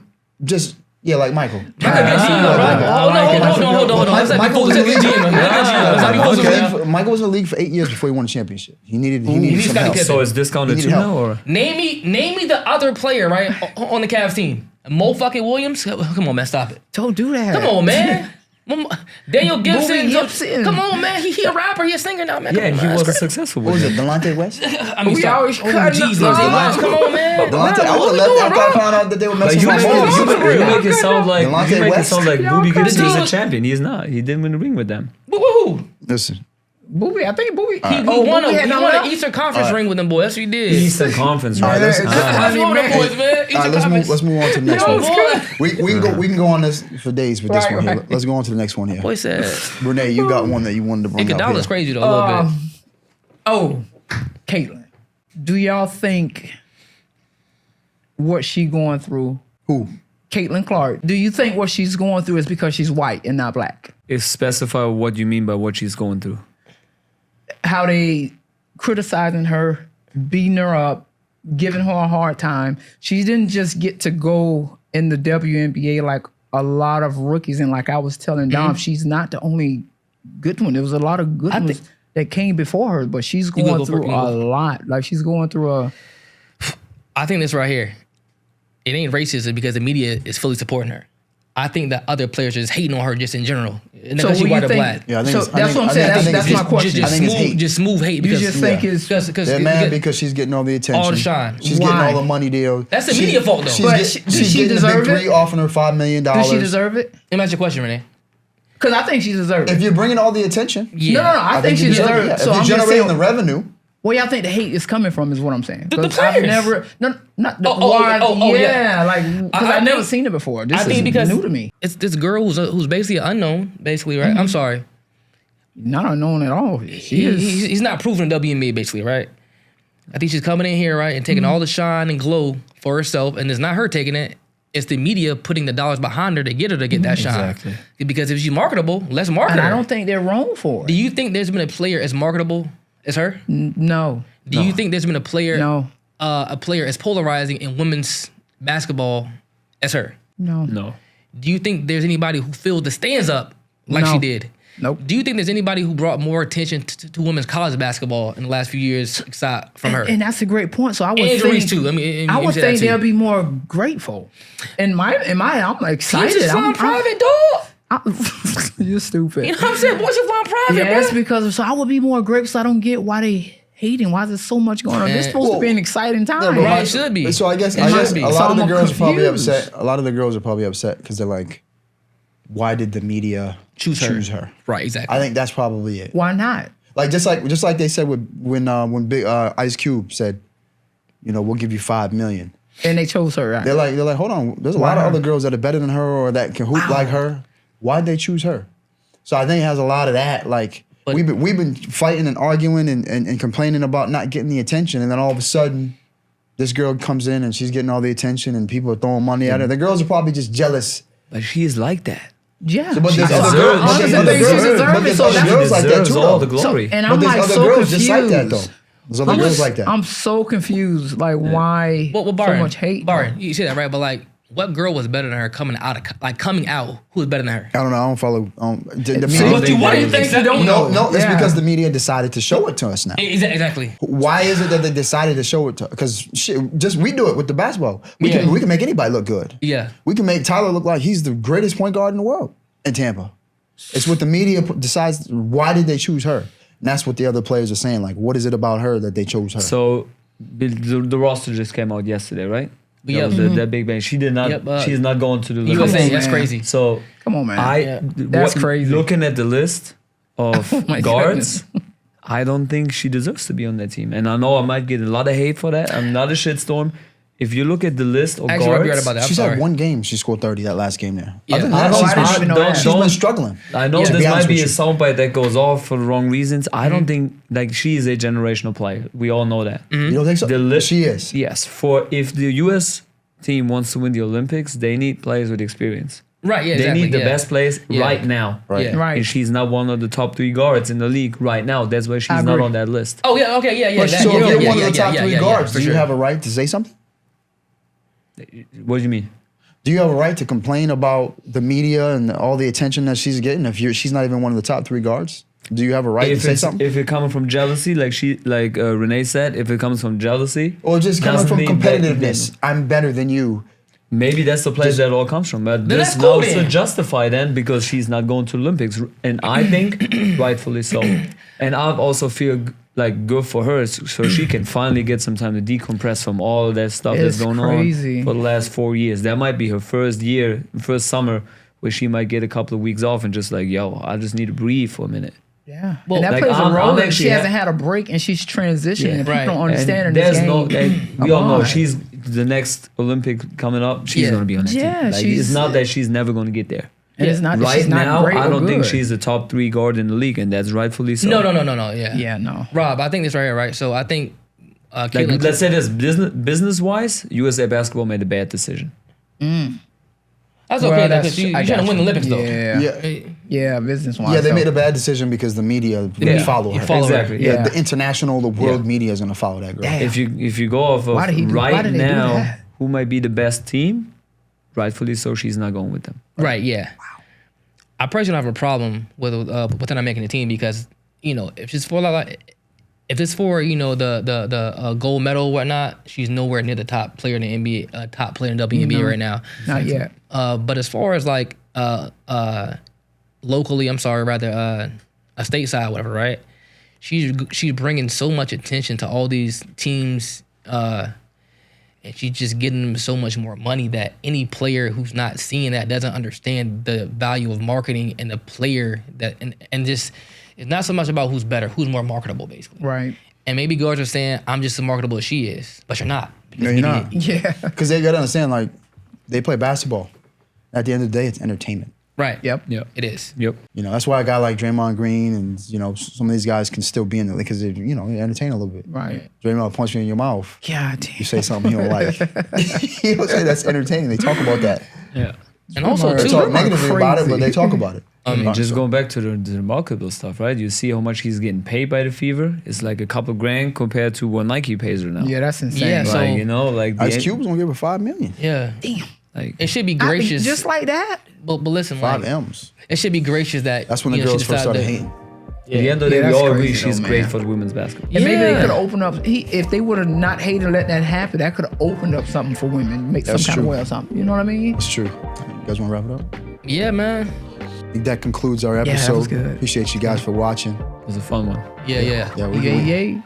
Just yeah, like Michael. Michael good GM, though, right? Hold on. Let's not be Michael fools. was in Let's the not be league. GM. Let's not be fools Michael was in the now. league for- Michael was in the league for 8 years before he won a championship. He needed he's some got to help. pivot. So it's discounted He too needed now, help. or Name me the other player right on the Cavs team. Mo fucking Williams. Come on, man, stop it. Don't do that. Come on, man. Daniel Gibson. Gibson. Come on, man. He a rapper. He a singer now, man. yeah, Come and on, he man. wasn't successful What with was it. it? Delonte West? I mean, We stop. always Oh, cutting Jesus, up. come on, man. Delonte, I would have left after I found out that they were But messing you with make, Mo. you make it sound like Delonte you make it West? sound like Y'all Booby cut Gibson is a dude. champion. He's not. He didn't win a ring with them. Woo-hoo. Listen, Booby, I think Booby. He won had an Eastern Conference ring with them boys. That's what he did. Eastern Conference, right? Alright, listen. That's one of them boys, man. all right, Eastern let's Conference. move on to the next Yo, one. it's Boy, We can go on this for days with this Right, one here. right. Let's go on to the next one here. boy said, Renee, you got one that you wanted to bring up Iguodala's here. crazy though, a little bit. Oh, Caitlyn, do y'all think what she going through, Who? Caitlyn Clark, do you think what she's going through is because she's white and not black? If specify what you mean by what she's going through. How they criticizing her, beating her up, giving her a hard time. She didn't just get to go in the WNBA like a lot of rookies. And like I was telling Dom, she's not the only good one. There was a lot of good ones that came before her, but she's going through a lot. Like she's going through a... I think this right here, it ain't racism because the media is fully supporting her. I think that other players are just hating on her just in general. And So because she what white you or think- black. Yeah, I think So that's what I'm saying. That's my question. I think it's hate. Just smooth hate. You Because just think it's... They're mad because she's getting all the attention. All the shine. She's Why? getting all the money deals. That's the media fault, though. But She's does she getting the deserve big it? three offering her $5 million. Does she deserve it? Let me ask you a question, Renee. Because I think she deserves it. If you're bringing all the attention, Yeah. No, I think she you deserve deserves it. it. Yeah. So If I'm you're just generating saying, the revenue, where y'all think the hate is coming from is what I'm saying. The 'Cause I've players. never, not the yeah. like, because I I've never think- seen it before. This I think is because new to me. it's this girl who's basically unknown, basically, right? I'm sorry. Not unknown at all. She is. He's not proven WNBA, basically, right? I think she's coming in here, right, and taking all the shine and glow for herself, and it's not her taking it. It's the media putting the dollars behind her to get that shine. Exactly. Because if she's marketable, let's market And her. I don't think they're wrong for it. Do you think there's been a player as marketable as her? No. Do you think there's been a player, No. a player as polarizing in women's basketball as her? No. No. Do you think there's anybody who fills the stands up like No. she did? Nope. Do you think there's anybody who brought more attention to women's college basketball in the last few years aside from her? And that's a great point. So I would Injuries think, too. I mean, I you would said that think too. they'll be more grateful. I'm excited. Teams is flying private, dog. You're stupid. You know what I'm saying? Boys are flying private, Yeah, that's bro. because I would be more grateful. I don't get why they hating. Why there's so much going on? This supposed to be an exciting time. Right, it should be. So I guess It should be. a So lot of the I'm girls are probably confused. upset. A lot of the girls are probably upset because they're like, why did the media Choose her. Right, exactly. I think that's probably it. Why not? Like just like they said when Big Ice Cube said, we'll give you $5 million. And they chose her. Right? They're like, hold on. There's a lot of other girls that are better than her or that can hoop like her. Why'd they choose her? So I think it has a lot of that. Like But- we've been fighting and arguing and complaining about not getting the attention, and then all of a sudden, this girl comes in and she's getting all the attention, and people are throwing money at her. The girls are probably just jealous. But she is like that. Yeah. But there's She other deserves- girls. she But there's other deserves- girls. deserves But it, there's so other that's- girls like that deserves too. all the though. glory. And But I'm there's like other so girls confused. just like that though. There's other girls like that. I'm so confused. Like why well, so Byron, much hate? Byron, you say that right, but like, what girl was better than her coming out? Who was better than her? I don't know. I don't follow. The See, media. what you want? You think you don't know? No, it's Yeah. because the media decided to show it to us now. Exactly. Why is it that they decided to show it to? Because we do it with the basketball. We can make anybody look good. Yeah. We can make Tyler look like he's the greatest point guard in the world in Tampa. It's what the media decides. Why did they choose her? And that's what the other players are saying. Like, what is it about her that they chose her? So the roster just came out yesterday, right? Yep. That was that Big Bang. She did not. Yep, she's not going to the You were Olympics. saying on, that's man. crazy. So Come on, man. That's crazy. Looking at the list of my guards, I don't think she deserves to be on that team. And I know I might get a lot of hate for that. I'm not a shitstorm. If you look at the list of Actually, Rob, guards, you're right about that. I'm She's sorry. had one game. She scored 30 that last game there. Yeah. Other than Oh, that, I she's didn't even know that. she's been struggling. I know To this be honest might be with a you. soundbite that goes off for the wrong reasons. I don't think she is a generational player. We all know that. You don't think so? The list, She is. Yes. If the U.S. team wants to win the Olympics, they need players with experience. Right, yeah, They exactly. need the yeah. best players Yeah. right now. Right. Yeah. Right. And she's not one of the top 3 guards in the league right now. That's why she's I not agree. on that list. Oh, yeah, okay, yeah. But that- so yeah, if you're yeah, one yeah, of the yeah, top yeah, 3 yeah, guards, for do you sure. have a right to say something? What do you mean? Do you have a right to complain about the media and all the attention that she's getting if she's not even one of the top 3 guards? Do you have a right to say something? If it coming from jealousy, like Renee said, if it comes from jealousy, Or just coming doesn't from mean that- competitiveness? I'm better than you. maybe that's the place that it all comes from. But Then this that's cool now to then. justify then because she's not going to Olympics, and I think rightfully so. And I also feel like good for her, so she can finally get some time to decompress from all of that stuff It's that's going crazy. on for the last 4 years. That might be her first summer where she might get a couple of weeks off and just like, yo, I just need to breathe for a minute. Yeah. Well, and that like, plays a I'm role. That actually she hasn't had a break and she's transitioning. Yeah. And people Right. don't understand And in this there's game. we all know on. she's the next Olympic coming up. She's Yeah. going to be on that Yeah, team. Like, she's- it's not that she's never going to get there. And it's not Right she's not now, great I or don't think good. she's the top 3 guard in the league, and that's rightfully so. No, yeah. Yeah, no. Rob, I think this right here, right? So I think Like, Caitlin let's say this business wise, USA Basketball made a bad decision. I That's okay though, because you're trying to win the Olympics though. Yeah, business wise. Yeah, they made a bad decision because the media would follow her. Exactly. Yeah, the international, the world media is going to follow that girl. Damn. If you go off of Why did they do now, that? who might be the best team, rightfully so, she's not going with them. Right, yeah. Wow. I personally don't have a problem with her not making the team because, you know, if it's for you know the gold medal or whatnot, she's nowhere near the top player in the NBA, top player in WNBA right now. Not yet. But as far as like locally, a stateside, whatever, right? She's bringing so much attention to all these teams, and she's just getting them so much more money that any player who's not seeing that doesn't understand the value of marketing and the player that and just it's not so much about who's better, who's more marketable, basically. Right. And maybe girls are saying, I'm just as marketable as she is, but you're not. No, you're not. Yeah. Because they got to understand, like, they play basketball. At the end of the day, it's entertainment. Right. Yep. It is. Yep. You know, that's why a guy like Draymond Green and, you know, some of these guys can still be in the league because they, you know, they entertain a little bit. Right. Draymond will punch you in your mouth. God damn. You say something he don't like. He'll say that's entertaining. They talk about that. Yeah. And also, They too, talk negatively about it, but they talk about it. I mean, just going back to the marketable stuff, right? You see how much he's getting paid by the Fever. It's like a couple grand compared to what Nike pays her now. Yeah, that's insane. Yeah, so- Like, you know, like Ice Cube was going to give her $5 million. yeah. Damn. like It should be gracious. Just like that? but listen, 5 like, M's. it should be gracious that That's when the you know, girls she first started decided hating. at the end of the Yeah, day, we that's all agree crazy she's though, great man. for the women's basketball. And maybe they Yeah. could have opened up. If they would have not hated and let that happen, that could have opened up something for women, make That's some kind of true. way or something. You know what I mean? It's true. You guys want to wrap it up? Yeah, man. I think that concludes our that episode. was good. Appreciate you guys for watching. It was a fun one. Yeah. Yeah, Yay, yay.